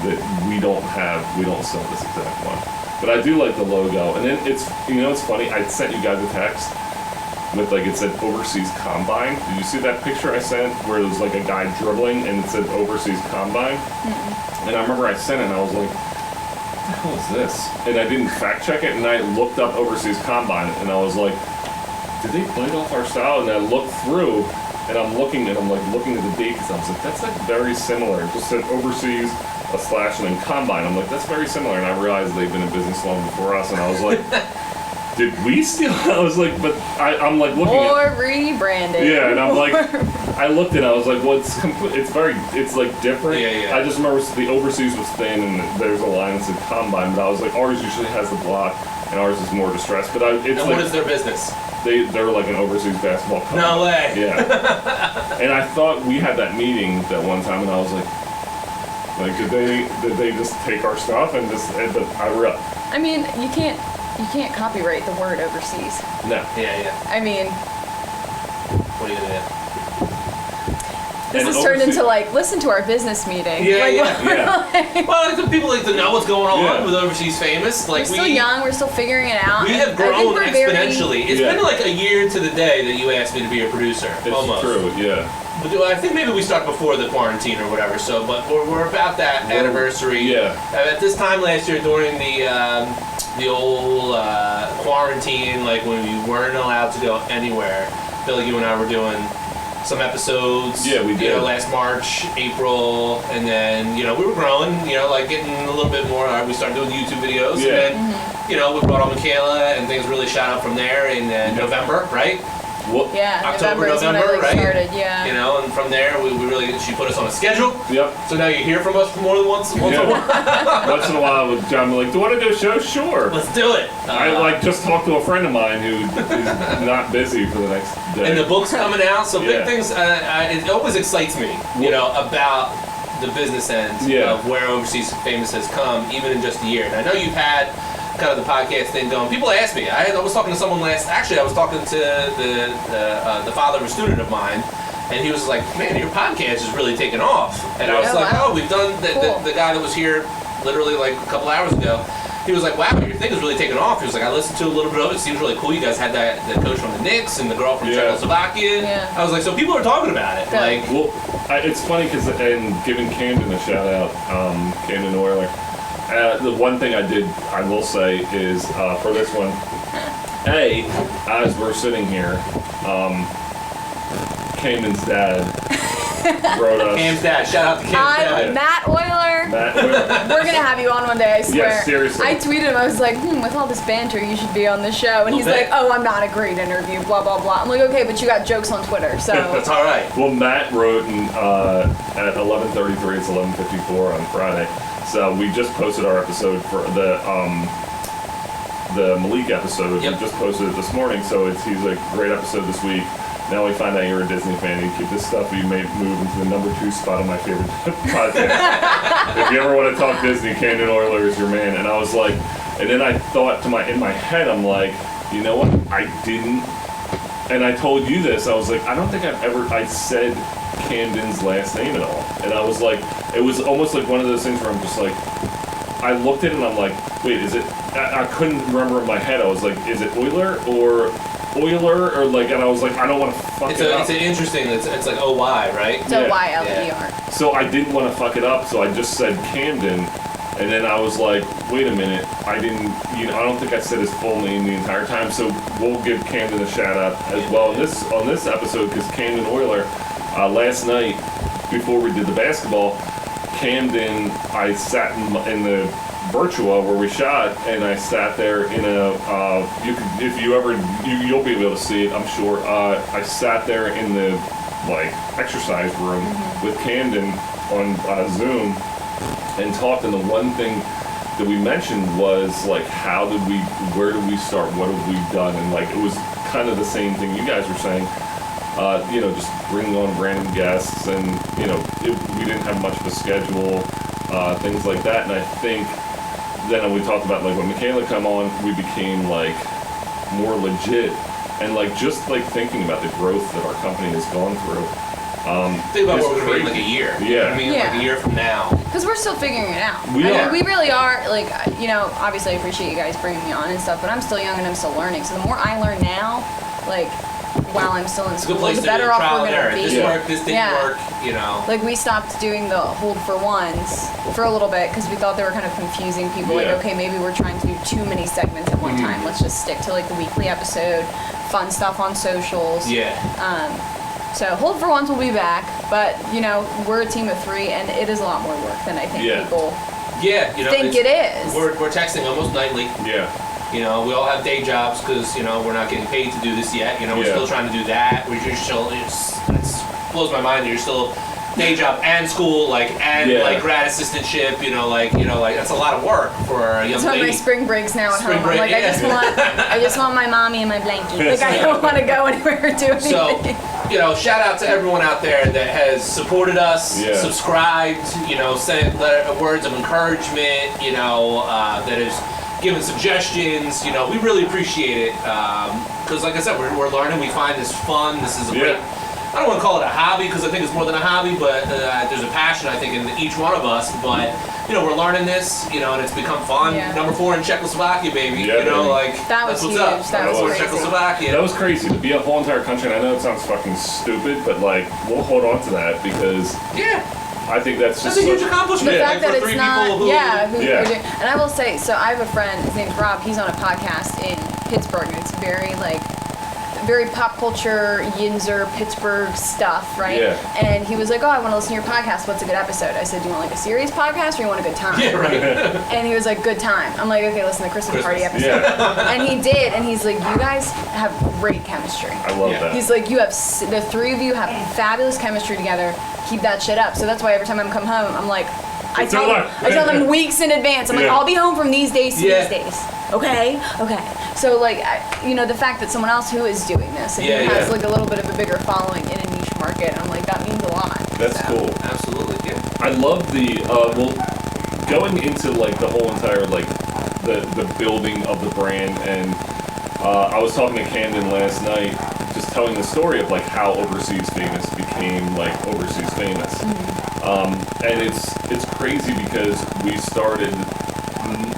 C: that we don't have. We don't sell this exact one, but I do like the logo. And then it's it's funny. I sent you guys a text with like it said Overseas Combine. Did you see that picture I sent where it was like a guy dribbling and it said Overseas Combine? And I remember I sent it and I was like, what the hell is this? And I didn't fact check it, and I looked up Overseas Combine, and I was like, did they bite off our style? And I looked through, and I'm looking at the date, because I was like, that's like very similar. It just said Overseas, / and then Combine. I'm like, that's very similar, and I realized they've been in business long before us, and I was like, did we steal? I was like, but I'm like looking at.
E: Or rebranded.
C: Yeah, and I'm like, I looked at it, I was like, well, it's like different.
D: Yeah.
C: I just remember the Overseas was thin, and there's a line that said Combine, but I was like, ours usually has the block, and ours is more distressed. But it's
D: And
C: like,
D: what is their business?
C: they're like an overseas basketball company.
D: No way.
C: Yeah. And I thought we had that meeting that one time, and I was like, did they just take our stuff and just? But
E: I mean, you can't copyright the word overseas.
C: no.
D: Yeah.
E: I mean,
D: What are you gonna do?
E: this
C: And
E: has turned
C: overseas-
E: into like, listen to our business meeting.
D: Yeah,
E: like,
C: Yeah.
D: Well, like, the people like to know what's going on
C: Yeah.
D: with Overseas Famous. Like
E: We're still young. We're still figuring it out.
D: We
E: and
D: have
E: I think
D: grown
E: we're very-
D: exponentially. It's
C: Yeah.
D: been like a year to the day that you asked me to be a producer.
C: It's
D: almost.
C: true. Yeah.
D: But I think maybe we start before the quarantine or whatever. So, but we're about that anniversary.
C: Yeah.
D: At this time last year, during the old quarantine, like when we weren't allowed to go anywhere, I feel like you and I were doing some episodes.
C: Yeah, we
D: You
C: did.
D: know, last March, April, and then we were growing. Like getting a little bit more. We started doing YouTube videos.
C: Yeah.
D: And then, we brought on Michela, and things really shot up from there in November, right?
C: Well,
E: Yeah,
D: October,
E: November is when I
D: November, right?
E: started. Yeah.
D: And from there, we really she put us on a schedule.
C: Yep.
D: So now you hear from us more than once. Once a while.
C: Once in a while, with John, be like, "Do you want to do a show?" Sure.
D: Let's do it.
C: I just talked to a friend of mine who is not busy for the next day.
D: And the book's coming out, so big
C: Yeah.
D: things. It always excites me, about the business end
C: Yeah.
D: of where Overseas Famous has come, even in just a year. And I know you've had kind of the podcast thing going. People ask me. I was talking to someone Actually, I was talking to the father of a student of mine, and he was like, "Man, your podcast is really taking off." And I was
E: Oh,
D: like,
E: wow.
D: "Oh, we've done
E: Cool.
D: the guy that was here literally like a couple hours ago." He was like, "Wow, your thing is really taking off." He was like, "I listened to a little bit of it. It seems really cool. You guys had the coach from the Knicks and the girl from
C: Yeah.
D: Czechoslovakia."
E: Yeah.
D: I was like, "So people are talking about it."
E: Good.
D: Like,
C: Well, it's funny because, and giving Camden a shout out, Camden Oiler. The one thing I will say is for this one, as we're sitting here, Camden's dad wrote us.
D: Cam's dad. Shout out to Cam's dad.
E: I'm Matt Euler.
C: Matt Oiler.
E: We're gonna have you on one day, I swear.
C: Yes, seriously.
E: I tweeted him, I was like, with all this banter, you should be on the show. And he's
D: Okay.
E: like, oh, I'm not a great interview, blah, blah, blah. I'm like, okay, but you got jokes on Twitter, so.
D: That's all right.
C: Well, Matt wrote at 11:33. It's 11:54 on Friday. So we just posted our episode for the Malik episode.
D: Yep.
C: We just posted it this morning. So he's a great episode this week. Now we find out you're a Disney fan. You keep this stuff. You may move into the #2 spot on my favorite podcast. If you ever want to talk Disney, Camden Oiler is your man. And I was like, and then I thought in my head, I'm like, you know what? I didn't. And I told you this. I was like, I don't think I said Camden's last name at all. And I was like, it was almost like one of those things where I'm just like, I looked at it and I'm like, wait, is it? I couldn't remember in my head. I was like, is it Euler or like? And I was like, I don't want to fuck it up.
D: It's an interesting. It's like OY, right?
E: So
C: Yeah.
E: YLER.
C: So I didn't want to fuck it up. So I just said Camden. And then I was like, wait a minute, I don't think I said his full name the entire time, so we'll give Camden a shout out as well on this episode, because Camden Oiler, last night, before we did the basketball, Camden, I sat in the Virtua where we shot, and I sat there in you'll be able to see it, I'm sure. I sat there in the like exercise room with Camden on Zoom and talked, and the one thing that we mentioned was like, where did we start, what have we done, and like it was kind of the same thing you guys were saying, just bringing on random guests, and we didn't have much of a schedule, things like that, and I think then we talked about like when Michela come on, we became like more legit, and like just like thinking about the growth that our company has gone through.
D: Think about
C: it's
D: what we're going to be in
C: crazy.
D: like a year.
C: Yeah.
D: You know what I mean,
E: Yeah.
D: like a year from now.
E: Because we're still figuring it out.
C: We are.
E: We really are. Like, obviously I appreciate you guys bringing me on and stuff, but I'm still young and I'm still learning. So the more I learn now, like, while I'm still in
D: It's a good
E: school,
D: place
E: the
D: to
E: better off
D: trial
E: we're
D: and
E: going
D: error.
E: to be.
D: This worked, this didn't
E: Yeah.
D: work,
E: Like, we stopped doing the hold for ones for a little bit because we thought they were kind of confusing people.
C: Yeah.
E: Like, okay, maybe we're trying to do too many segments at one time. Let's just stick to, like, the weekly episode, fun stuff on socials.
D: Yeah.
E: So hold for once will be back, but we're a team of 3, and it is a lot more work than I think
C: Yeah.
E: people
D: Yeah,
E: think it is.
D: We're texting almost nightly.
C: Yeah.
D: We all have day jobs because we're not getting paid to do this yet. We're
C: Yeah.
D: still trying to do that. You're still it blows my mind that you're still day job and school, like grad assistantship. That's a lot of work for a young
E: That's why
D: lady.
E: my spring breaks now at
D: Spring
E: home.
D: break,
E: I'm like,
D: yeah.
E: I just want my mommy and my blankie. Like, I don't want to go anywhere or do anything.
D: So, shout out to everyone out there that has supported us,
C: Yeah.
D: subscribed, sent words of encouragement, that has given suggestions. We really appreciate it. Because, like I said, we're learning. We find this fun. This is a great. I don't want to call it a hobby because I think it's more than a hobby, but there's a passion, I think, in each one of us. But, we're learning this, and it's become fun.
E: Yeah.
D: Number 4 in Czechoslovakia, baby.
C: Yeah, baby.
E: That was
D: that's what's
E: huge.
D: up.
E: That was
D: Number 4 in
E: crazy.
D: Czechoslovakia.
C: That was crazy to be a whole entire country, and I know it sounds fucking stupid, but like we'll hold on to that because
D: Yeah.
C: I think that's just
D: That's a huge accomplishment.
E: The
C: Yeah.
E: fact that
D: for
E: it's
D: 3
E: not,
D: people who,
C: Yeah.
E: we're doing. And I will say, so I have a friend, his name's Rob, he's on a podcast in Pittsburgh, and it's very pop culture, Yinzer, Pittsburgh stuff, right?
C: Yeah.
E: And he was like, oh, I want to listen to your podcast. What's a good episode? I said, do you want like a serious podcast or you want a good time?
D: Yeah, right.
E: And he was like, good time. I'm like, okay, listen to the Christmas party
D: Christmas.
E: episode.
C: Yeah,
E: And he did, and he's like, you guys have great chemistry.
C: I love
D: Yeah.
C: that.
E: He's like, the 3 of you have fabulous chemistry together. Keep that shit up. So that's why every time I come home, I'm like, I tell them weeks in advance. I'm like,
C: Yeah.
E: I'll be home from these days to
D: Yeah.
E: these days. Okay. So like, the fact that someone else who is doing this and
D: Yeah,
E: who has
D: yeah.
E: like a little bit of a bigger following in a niche market, I'm like, that means a lot.
C: That's
E: So.
C: cool.
D: Absolutely, yeah.
C: I love the going into like the whole entire like the building of the brand, and I was talking to Camden last night, just telling the story of like how Overseas Famous became like Overseas Famous, and it's crazy because we started.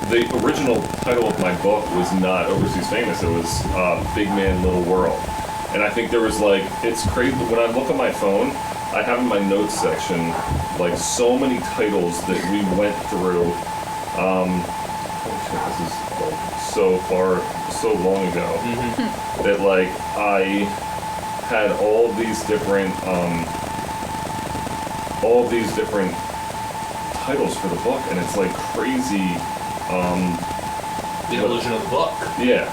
C: The original title of my book was not Overseas Famous. It was Big Man, Little World. And I think there was like, it's crazy. When I look at my phone, I have in my notes section like so many titles that we went through. Holy shit, this is like so long ago that like I had all these different titles for the book, and it's like crazy.
D: The illusion of the book.
C: Yeah,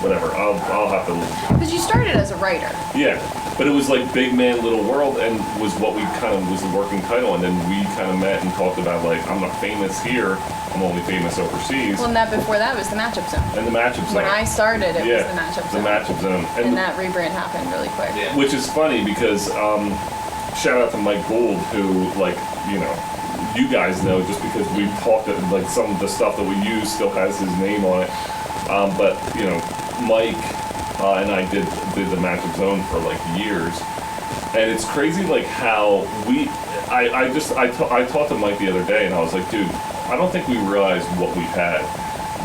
C: whatever. I'll have to.
E: Because you started as a writer.
C: Yeah, but it was like Big Man, Little World, and was what we kind of was the working title, and then we kind of met and talked about like, I'm not famous here, I'm only famous overseas,
E: Well, and that before that was the Matchup Zone.
C: and the matchup zone.
E: When I started, it was the Matchup
C: the
E: Zone.
C: matchup zone,
E: And that rebrand happened really quick.
D: Yeah.
C: which is funny because shout out to Mike Gould, who like you guys know just because we've talked like some of the stuff that we use still has his name on it, but Mike and I did the matchup zone for like years, and it's crazy like how I talked to Mike the other day, and I was like, dude, I don't think we realized what we've had.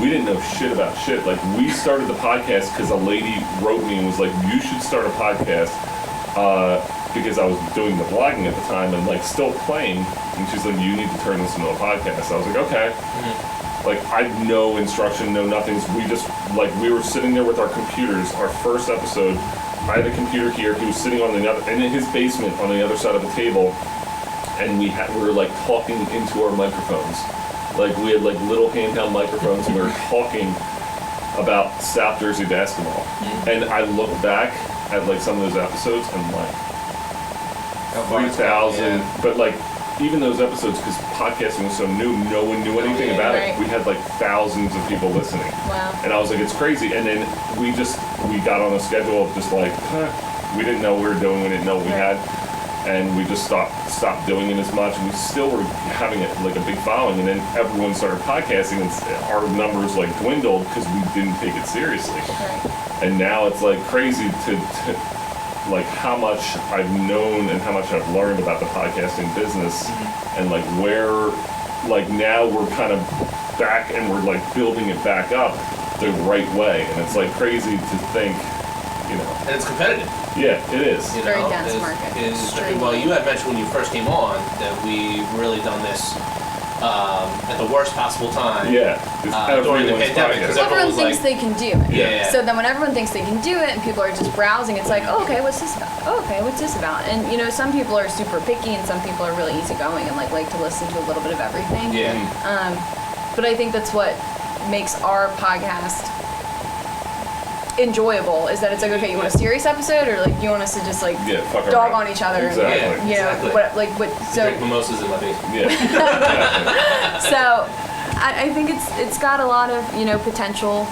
C: We didn't know shit about shit. Like, we started the podcast because a lady wrote me and was like, you should start a podcast, because I was doing the blogging at the time and like still playing, and she's like, you need to turn this into a podcast. I was like, okay. Like, I had no instruction, no nothing. We were sitting there with our computers. Our first episode, I had a computer here. He was sitting on the other, and in his basement on the other side of the table, and we were like talking into our microphones. Like, we had like little handheld microphones, and we were talking about South Jersey basketball. And I look back at like some of those episodes, and like, 3,000, but like even those episodes, because podcasting was so new, no one knew anything about it. We had like thousands of people listening.
E: Wow.
C: And I was like, it's crazy. And then we got on a schedule of just like, we didn't know what we were doing, we didn't know what we had. And we just stopped doing it as much, and we still were having it like a big following. And then everyone started podcasting, and our numbers like dwindled because we didn't take it seriously.
E: Right.
C: And now it's like crazy to like how much I've known and how much I've learned about the podcasting business, and like where like now we're kind of back and we're like building it back up the right way. And it's like crazy to think, you know.
D: And it's competitive.
C: Yeah, it is.
D: You
E: Very
D: know,
E: dense market.
D: Well, you had mentioned when you first came on that we've really done this at the worst possible time.
C: Yeah.
D: During the pandemic, because
E: everyone thinks
D: like,
E: they can do it.
D: Yeah.
E: So then when everyone thinks they can do it and people are just browsing, it's like, oh, okay, what's this about? Oh, okay, what's this about? And you know, some people are super picky and some people are really easygoing and like to listen to a little bit of everything.
D: Yeah.
E: But I think that's what makes our podcast enjoyable, is that it's like, okay, you want a serious episode, or like you want us to just like
C: fuck
E: dog
C: around.
E: on each other,
C: Exactly.
E: and, you know,
D: Exactly.
E: so
D: drink mimosas in my basement.
C: Yeah.
E: so I think it's got a lot of, you know, potential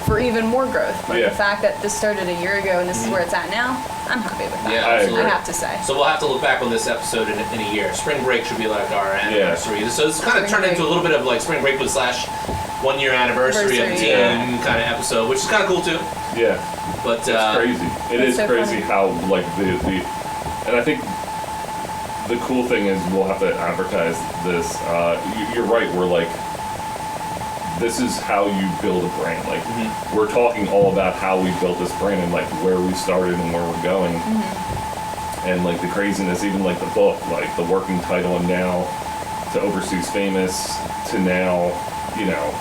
E: for even more growth. But the fact that this started a year ago and this is where it's at now, I'm happy with that.
D: Yeah,
C: I
D: absolutely.
E: I have to say.
D: So we'll have to look back on this episode in a year. Spring break should be like our anniversary. So it's kind of turned into a little bit of like spring break / 1 year anniversary of the team kind of episode, which is kind of cool too.
C: Yeah.
D: But
C: it's crazy. It is
E: so
C: crazy
E: funny.
C: how like the and I think the cool thing is we'll have to advertise this. You're right. We're like, this is how you build a brand. Like we're talking all about how we built this brand and like where we started and where we're going. And like the craziness, even like the book, like the working title, and now to Overseas Famous, to now, you know,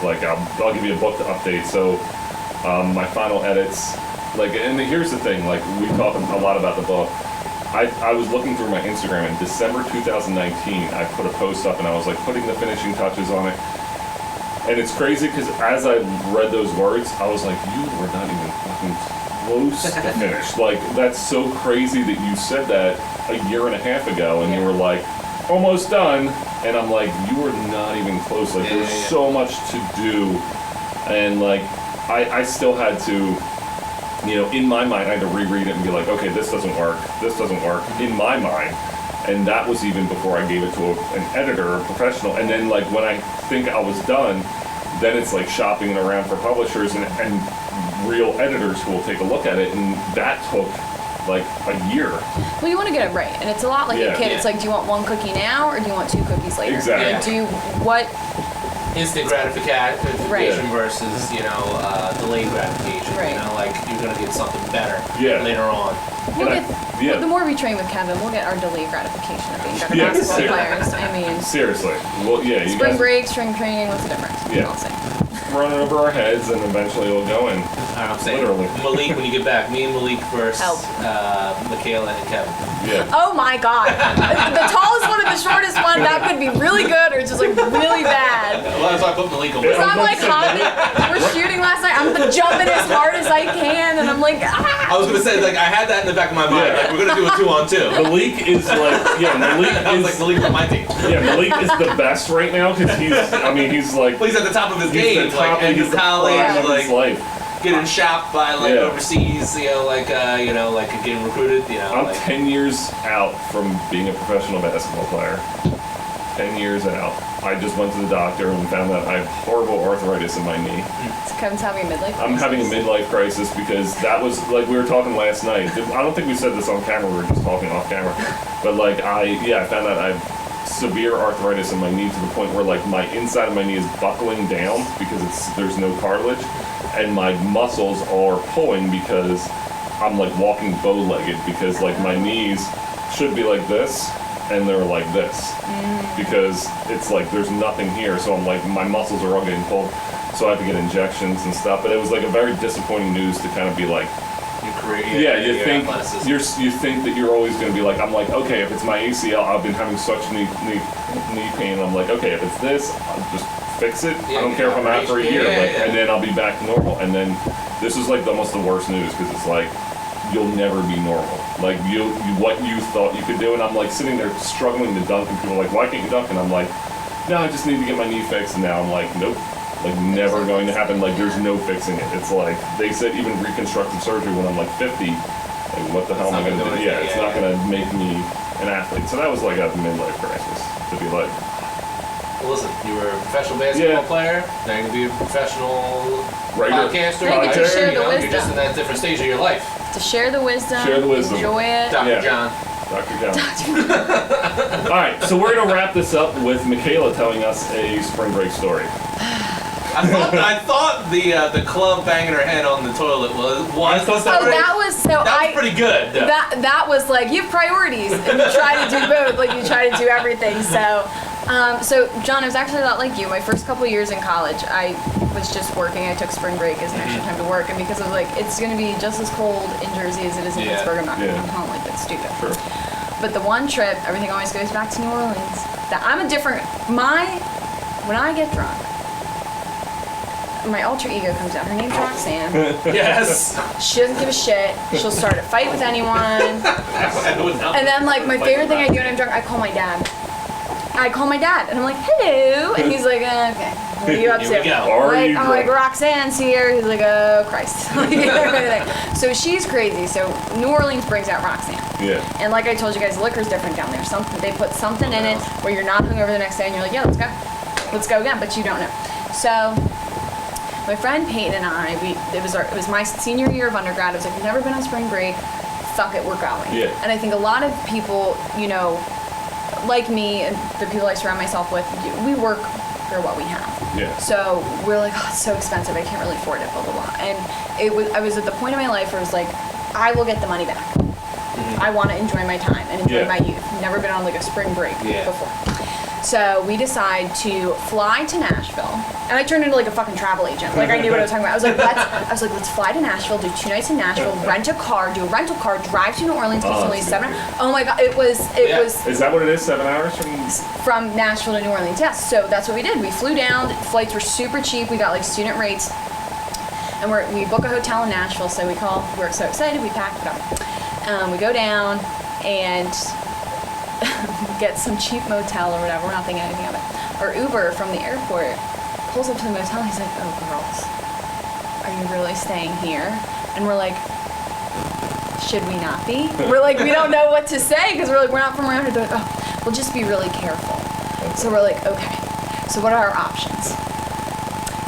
C: like I'll give you a book to update. So my final edits, like, and here's the thing, like we talk a lot about the book. I was looking through my Instagram in December 2019. I put a post up and I was like putting the finishing touches on it. And it's crazy because as I read those words, I was like, you were not even fucking close to finish. Like, that's so crazy that you said that a year and a half ago and you were like, almost done. And I'm like, you were not even close. Like, there's so much to do. And like, I still had to, you know, in my mind, I had to reread it and be like, okay, this doesn't work. This doesn't work in my mind. And that was even before I gave it to an editor, a professional. And then like when I think I was done, then it's like shopping around for publishers and real editors who will take a look at it. And that took like a year.
E: Well, you want to get it right, and it's a lot like a kid. It's like, do you want one cookie now or do you want 2 cookies later?
C: Exactly.
E: Like, do you what?
D: Instant gratification versus, you know, delayed gratification.
E: Right.
D: You know, like you're gonna get something better later on.
E: The more we train with Kevin, we'll get our delayed gratification of being better basketball players. I mean,
C: seriously. Well, yeah. You
E: spring
C: guys,
E: break, spring training, what's the difference?
C: Yeah.
E: I'll say.
C: Run it over our heads, and eventually it'll go in.
D: I'm saying,
C: literally.
D: Malik, when you get back, me and Malik versus Michela and Kevin.
C: Yeah.
E: Oh my God! The tallest one and the shortest one, that could be really good or just like really bad.
D: Well, that's why I put Malik on.
E: Because I'm like we're shooting last night. I'm jumping as hard as I can, and I'm like, ah!
D: I was gonna say, like, I had that in the back of my mind. Like, we're gonna do a 2-on-2.
C: Malik is like, Malik
D: I was like, Malik on my team.
C: Yeah, Malik is the best right now because he's like,
D: Well, he's at the top of his
C: he's
D: game,
C: the top
D: like, and his college,
C: of
D: like,
C: his life.
D: getting shopped by like overseas, you know, like getting recruited, you know.
C: I'm
D: like,
C: 10 years out from being a professional basketball player. 10 years out. I just went to the doctor and found that I have horrible arthritis in my knee.
E: So Kevin's having a midlife crisis.
C: I'm having a midlife crisis because that was, like we were talking last night. I don't think we said this on camera, we were just talking off camera. But like I found out I have severe arthritis in my knee to the point where like my inside of my knee is buckling down because there's no cartilage. And my muscles are pulling because I'm like walking bow-legged because like my knees should be like this and they're like this because it's like there's nothing here, so I'm like my muscles are all getting pulled, so I have to get injections and stuff. But it was like a very disappointing news to kind of be like,
D: your career,
C: you think
D: athleticism.
C: you think that you're always going to be like, I'm like, okay, if it's my ACL, I've been having such knee pain. I'm like, okay, if it's this, I'll just fix it. I don't care if I'm out for a year, and then I'll be back to normal. And then this is like almost the worst news because it's like you'll never be normal. Like what you thought you could do, and I'm like sitting there struggling to dunk, and people are like, why can't you dunk? And I'm like, no, I just need to get my knee fixed. And now I'm like, nope, like never going to happen. Like there's no fixing it. It's like they said even reconstructive surgery when I'm like 50. Like what the hell am I going to do? Yeah, it's not going to make me an athlete. So that was like a midlife crisis to be like.
D: Well, listen, you were a professional basketball player. Now you're gonna be a professional podcaster.
E: Now you get to share the
D: You're just in that different stage of your life.
E: To share the wisdom.
C: Share the wisdom.
E: Enjoy it.
D: Dr. John.
C: Dr. John. All right, so we're gonna wrap this up with Michela telling us a spring break story.
D: I thought the club banging her head on the toilet was
E: That was
D: pretty good. Though.
E: That was like you have priorities and you try to do both. Like you try to do everything. So John, I was actually a lot like you. My first couple years in college, I was just working. I took spring break as an extra time to work, and because I was like, it's going to be just as cold in Jersey as it is in Pittsburgh. I'm not going to come home. Like that's stupid.
C: Sure.
E: But the one trip, everything always goes back to New Orleans. That I'm a different. When I get drunk, my alter ego comes out. Her name's Roxanne.
D: Yes.
E: She doesn't give a shit. She'll start a fight with anyone. And then like my favorite thing I do when I'm drunk, I call my dad. And I'm like, hello, and he's like, okay, what are you up to? I'm like, Roxanne's here. He's like, oh Christ. So she's crazy. So New Orleans brings out Roxanne.
C: Yeah.
E: And like I told you guys, liquor's different down there. They put something in it where you're not hungover the next day, and you're like, yeah, let's go again, but you don't know. So my friend Peyton and I, it was my senior year of undergrad. I was like, we've never been on spring break. Fuck it, we're going.
C: Yeah.
E: And I think a lot of people, like me and the people I surround myself with, we work for what we have.
C: Yeah.
E: So we're like, oh, it's so expensive, I can't really afford it, blah, blah, blah. And I was at the point in my life where it was like, I will get the money back. Mm-hmm. I want to enjoy my time and enjoy my youth. Never been on like a spring break before. So we decide to fly to Nashville, and I turned into like a fucking travel agent. Like I knew what I was talking about. I was like, let's fly to Nashville, do 2 nights in Nashville, rent a car, do a rental car, drive to New Orleans because it's only 7 hours. Oh my god, it was.
C: Is that what it is? 7 hours
E: from Nashville to New Orleans? Yes. So that's what we did. We flew down. Flights were super cheap. We got like student rates, and we book a hotel in Nashville. So we're so excited. We packed up. We go down and. Get some cheap motel or whatever. We're not thinking anything of it. Or Uber from the airport pulls up to the motel. He's like, "Oh, girls, are you really staying here?" And we're like, "Should we not be?" We're like, we don't know what to say because we're not from around here. They're like, "Oh, we'll just be really careful." So we're like, "Okay. So what are our options?"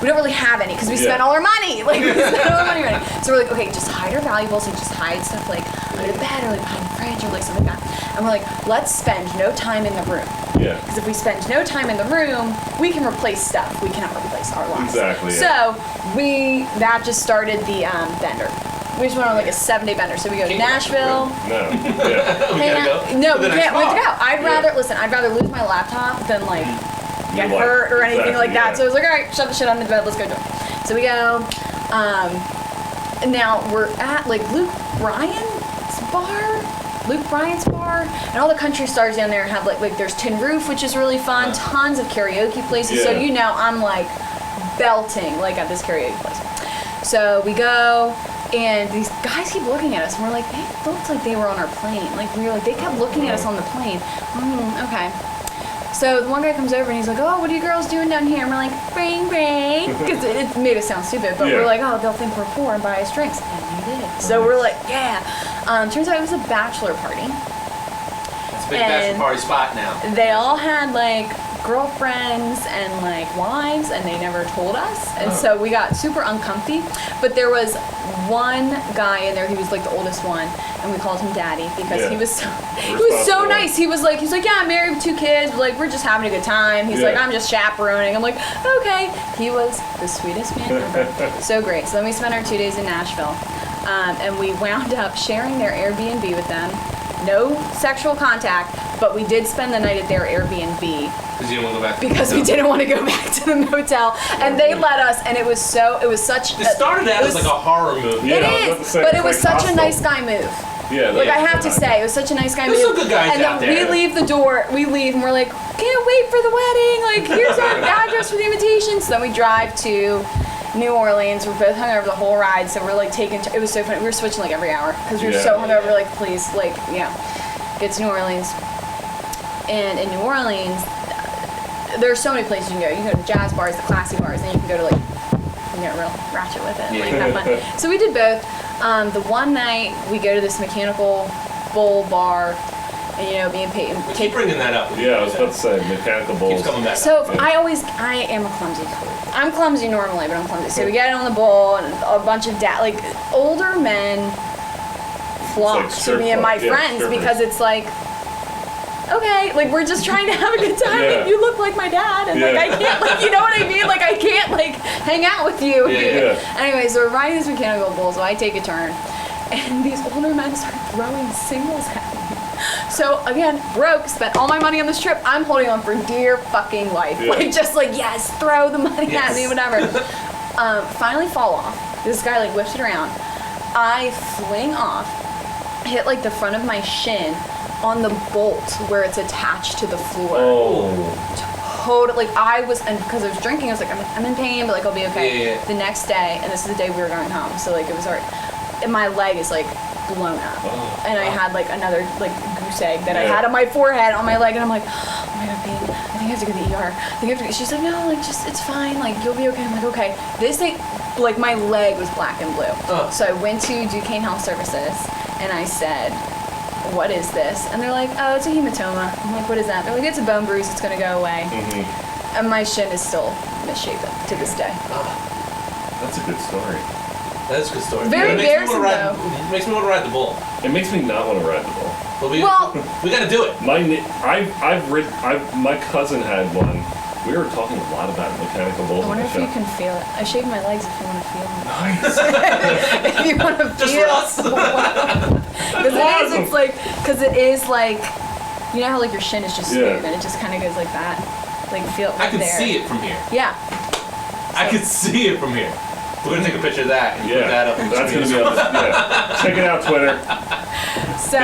E: We don't really have any because we spent all our money. Like we spent all our money already. So we're like, okay, just hide our valuables and just hide stuff like under the bed or like behind the fridge or like something like that. And we're like, let's spend no time in the room.
C: Yeah.
E: Because if we spend no time in the room, we can replace stuff. We cannot replace our lives.
C: Exactly.
E: So that just started the bender. We just went on like a 7-day bender. So we go to Nashville.
C: No. Yeah.
D: We gotta go.
E: No, we can't. We have to go. I'd rather lose my laptop than like get hurt or anything like that. So I was like, all right, shove the shit on the bed. Let's go do it. So we go. Now we're at like Luke Bryan's bar, and all the country stars down there have like there's Tin Roof, which is really fun. Tons of karaoke places.
C: Yeah.
E: So I'm like belting like at this karaoke place. So we go. And these guys keep looking at us, and we're like, they looked like they were on our plane. Like we were like, they kept looking at us on the plane. Okay. So the one guy comes over and he's like, oh, what are you girls doing down here? And we're like, spring break. Because it made us sound stupid, but we're like, oh, they'll think we're poor and buy us drinks. And they did. So we're like, yeah. Turns out it was a bachelor party.
D: It's a big bachelor party spot now.
E: They all had like girlfriends and like wives, and they never told us. And so we got super uncomfy. But there was one guy in there, he was like the oldest one, and we called him Daddy because he was so nice. He was like, yeah, I'm married with 2 kids, like we're just having a good time. He's like, I'm just chaperoning. I'm like, okay. He was the sweetest man ever. So great. So then we spent our 2 days in Nashville, and we wound up sharing their Airbnb with them. No sexual contact, but we did spend the night at their Airbnb.
D: Because you didn't want to go back to the
E: Because we didn't want to go back to the motel. And they let us, and it was such...
D: It started out as like a horror movie.
C: Yeah,
E: it is, but it was such a nice guy move.
C: Yeah,
E: like I have to say, it was such a nice guy move.
D: There's some good guys
E: and
D: out
E: then
D: there.
E: we leave the door, and we're like, can't wait for the wedding. Like, here's our address for the invitation. So then we drive to New Orleans. We're both hungover the whole ride, so we're like taking. It was so funny. We were switching like every hour because we were
C: Yeah.
E: so hungover. We're like, please, like, get to New Orleans. And in New Orleans, there's so many places you can go. You can go to jazz bars, the classy bars, and you can go to like, you can get real ratchet with it, like have fun. So we did both. The one night we go to this mechanical bull bar, and me and Peyton
D: We keep bringing that up.
C: Yeah, I was about to say mechanical bulls.
D: Keeps coming back.
E: So
C: Yeah.
E: I am a clumsy. I'm clumsy normally, but I'm clumsy. So we get on the bull, and a bunch of older men flock
C: It's like
E: to me and my
C: strip club. Yeah,
E: friends
C: strippers.
E: because it's like, okay, like we're just trying to have a good time.
C: Yeah.
E: And you look like my dad, and like
C: Yeah.
E: I can't, like, you know what I mean? Like I can't like hang out with you.
C: Yeah.
E: Anyway, so we're riding this mechanical bull, so I take a turn, and these older men start throwing singles at me. So again, broke, spent all my money on this trip. I'm holding on for dear fucking life.
C: Yeah.
E: Like just like, yes, throw the money at me, whatever. Finally fall off. This guy like whips it around. I fling off, hit like the front of my shin on the bolt where it's attached to the floor.
C: Oh.
E: Totally, like I was, and because I was drinking, I was like, I'm in pain, but like I'll be okay.
D: Yeah.
E: The next day, and this is the day we were going home, so like it was already, and my leg is like blown up, and I had like another like goose egg that I had on my forehead, on my leg, and I'm like, oh my god, pain. I think I have to go to the ER. I think I have to. She's like, no, like just it's fine, like you'll be okay. I'm like, okay. This thing, like my leg was black and blue. So I went to Duquesne Health Services, and I said, what is this? And they're like, oh, it's a hematoma. I'm like, what is that? They're like, it's a bone bruise, it's gonna go away. And my shin is still misshapen to this day.
C: That's a good story.
D: That's a good story.
E: Very
D: It makes me
E: embarrassing,
D: wanna ride-
E: though.
D: Makes me want to ride the bull.
C: It makes me not want to ride the bull.
D: But
E: Well-
D: we got to do it.
C: My cousin had one. We were talking a lot about mechanical bulls
E: I
C: on
E: wonder
C: the
E: if
C: show.
E: you can feel it. I shaved my legs if you want to feel them.
C: Nice.
E: If you want to
D: Just
E: feel
D: for us.
E: Because it's like, because it is like, you know how like your shin is just
C: Yeah.
E: smooth and it just kind of goes like that. Like feel it
D: I
E: right
D: can
E: there.
D: see it from here.
E: Yeah.
D: I can see it from here. We're gonna take a picture of that and put that up.
C: That's gonna be on the, check it out, Twitter.
E: So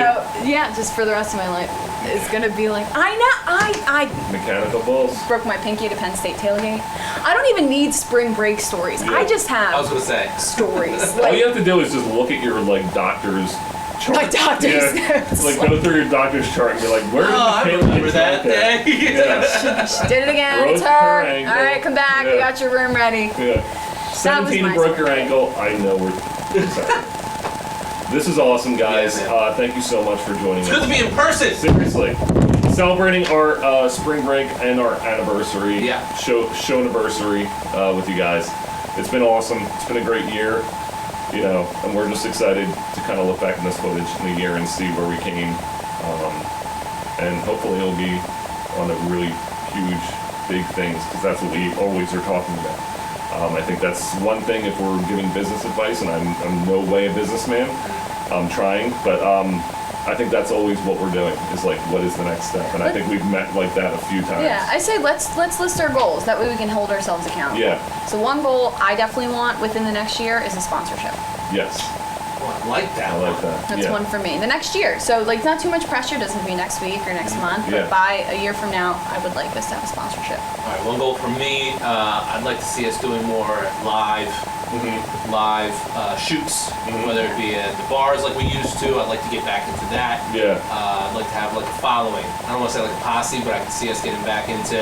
E: yeah, just for the rest of my life, it's gonna be like I
C: Mechanical bulls.
E: broke my pinky at a Penn State tailgate. I don't even need spring break stories.
C: Yeah.
E: I just have
D: I was gonna say.
E: stories.
C: All
E: Like
C: you have to do is just look at your doctor's chart.
E: my doctor's
C: Yeah.
E: notes.
C: Like go through your doctor's chart and be like, where did
D: Oh, I
C: the tail
D: remember that day.
C: Yeah.
E: She did it again.
C: Broke
E: It's
C: her
E: her.
C: ankle.
E: All right, come back. We
C: Yeah.
E: got your room ready.
C: Yeah.
E: That was
C: 17
E: my
C: broke
E: story.
C: your ankle. I know we're. Sorry. This is awesome, guys.
D: Yeah, man.
C: Thank you so much for joining
D: It's good to
C: us.
D: be in person.
C: Seriously, celebrating our spring break and our anniversary.
D: Yeah.
C: Show anniversary with you guys. It's been awesome. It's been a great year. And we're just excited to kind of look back in this footage in the year and see where we came. And hopefully it'll be on a really huge, big things, because that's what we always are talking about. I think that's one thing if we're giving business advice, and I'm no way a businessman. I'm trying, but I think that's always what we're doing, is like, what is the next step? And I think we've met like that a few times.
E: Yeah, I say let's list our goals. That way we can hold ourselves accountable.
C: Yeah.
E: So one goal I definitely want within the next year is a sponsorship.
C: Yes,
D: Oh, I like that.
C: I like that.
E: That's
C: yeah.
E: one for me. The next year. So like not too much pressure. Doesn't have to be next week or next month.
C: Yeah.
E: But by a year from now, I would like us to have a sponsorship.
D: All right, one goal for me. I'd like to see us doing more live shoots, whether it be at the bars like we used to. I'd like to get back into that.
C: Yeah.
D: I'd like to have like a following. I don't want to say like a posse, but I can see us getting back into.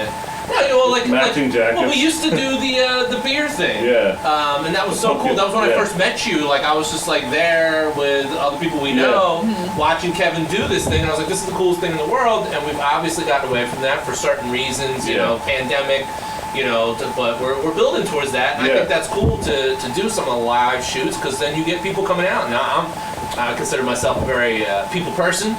C: Matching jackets.
D: Well, we used to do the beer thing.
C: Yeah.
D: And that was so cool. That was when I
C: Yeah.
D: first met you. Like I was just like there with other people we know, watching Kevin do this thing, and I was like, this is the coolest thing in the world. And we've obviously gotten away from that for certain reasons. You know, pandemic. But we're building towards that. And I think that's cool to do some of the live shoots, because then you get people coming out. Now I consider myself a very people person.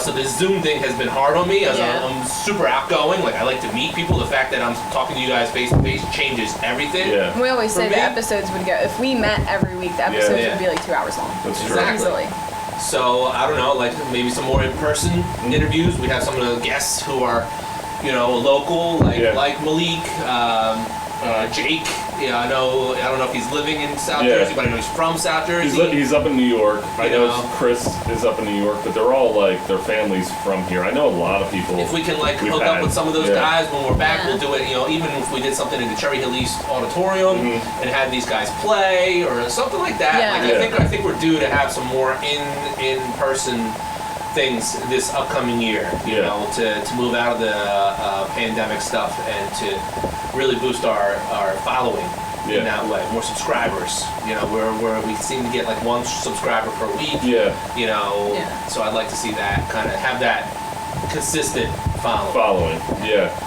D: So this Zoom thing has been hard on me. I'm super outgoing. Like I like to meet people. The fact that I'm talking to you guys face to face changes everything.
C: Yeah.
E: We always
D: For
E: say
D: me-
E: the episodes would go. If we met every week, the episodes
D: Yeah.
E: would be like 2 hours long.
C: That's true.
D: Exactly.
E: Easily.
D: So I don't know, like maybe some more in-person interviews. We have some of the guests who are, local, like Malik. Jake. Yeah, I don't know if he's living in South Jersey, but I know he's from South Jersey.
C: He's up in New York. I know
D: know.
C: Chris is up in New York, but they're all like, their families from here. I know a lot of people.
D: If we can like
C: we've
D: hook
C: had.
D: up with some of those guys when we're back,
E: Yeah.
D: we'll do it. Even if we did something in the Cherry Hill East Auditorium and had these guys play or something like that.
E: Yeah.
D: Like, I think we're due to have some more in person things this upcoming year. You know, to move out of the pandemic stuff and to really boost our following. In that way, more subscribers. Where we seem to get like one subscriber per week. So I'd like to see that kind of have that consistent following.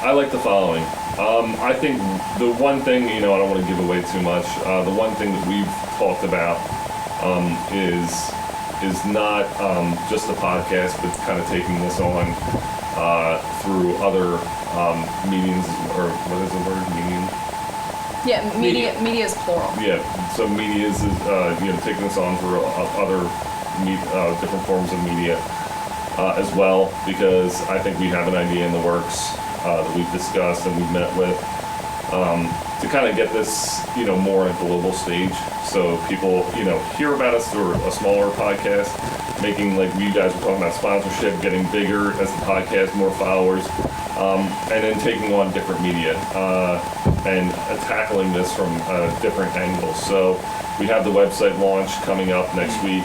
C: I like the following. I think the one thing, I don't want to give away too much. The one thing that we've talked about is not just the podcast, but kind of taking this on through other mediums, or what is the word, medium?
E: Yeah, media is plural.
C: Yeah, so media is taking this on for other different forms of media as well, because I think we have an idea in the works that we've discussed and we've met with to kind of get this more on a global stage, so people hear about us through a smaller podcast, making, like you guys were talking about, sponsorship, getting bigger as the podcast, more followers, and then taking on different media and tackling this from different angles. So we have the website launch coming up next week,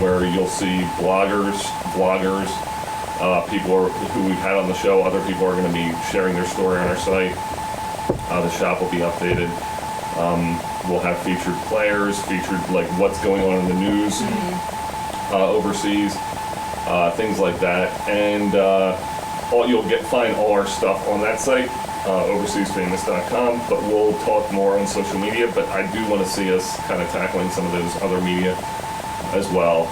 C: where you'll see bloggers, people who we've had on the show. Other people are going to be sharing their story on our site. The shop will be updated. We'll have featured players, featured like what's going on in the news overseas, things like that, and you'll find all our stuff on that site, overseasfamous.com. But we'll talk more on social media. But I do want to see us kind of tackling some of those other media as well,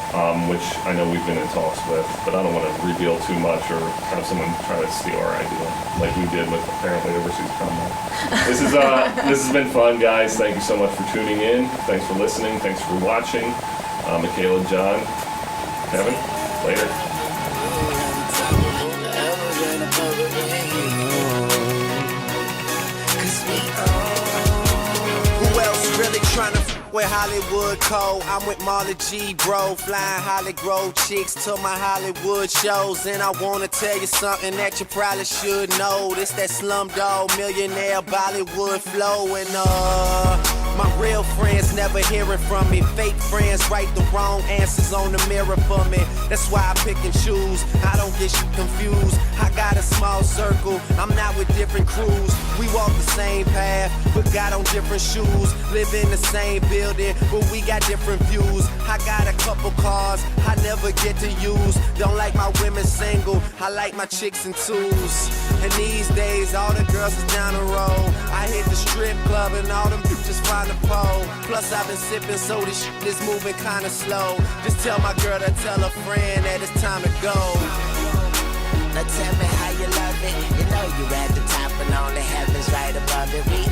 C: which I know we've been in talks with, but I don't want to reveal too much or have someone try to steal our idea, like we did with apparently Overseas Promo. This has been fun, guys. Thank you so much for tuning in. Thanks for listening. Thanks for watching. Michaela, John, Kevin, later.
A: Who else really trying to with Hollywood Code? I'm with Marley G, bro, flying Holly Grove chicks to my Hollywood shows. And I wanna tell you something that you probably should know. This that Slumdog Millionaire Bollywood flow. And my real friends never hearing from me. Fake friends write the wrong answers on the mirror for me. That's why I pick and choose. I don't get you confused. I got a small circle. I'm not with different crews. We walk the same path, but got on different shoes. Live in the same building, but we got different views. I got a couple cars I never get to use. Don't like my women single. I like my chicks in twos. And these days, all the girls is down the road. I hit the strip club and all them bitches find a pole. Plus I've been sipping, so this shit is moving kinda slow. Just tell my girl to tell a friend that it's time to go. Now tell me how you love it. You know you're at the top and only heaven's right above it. We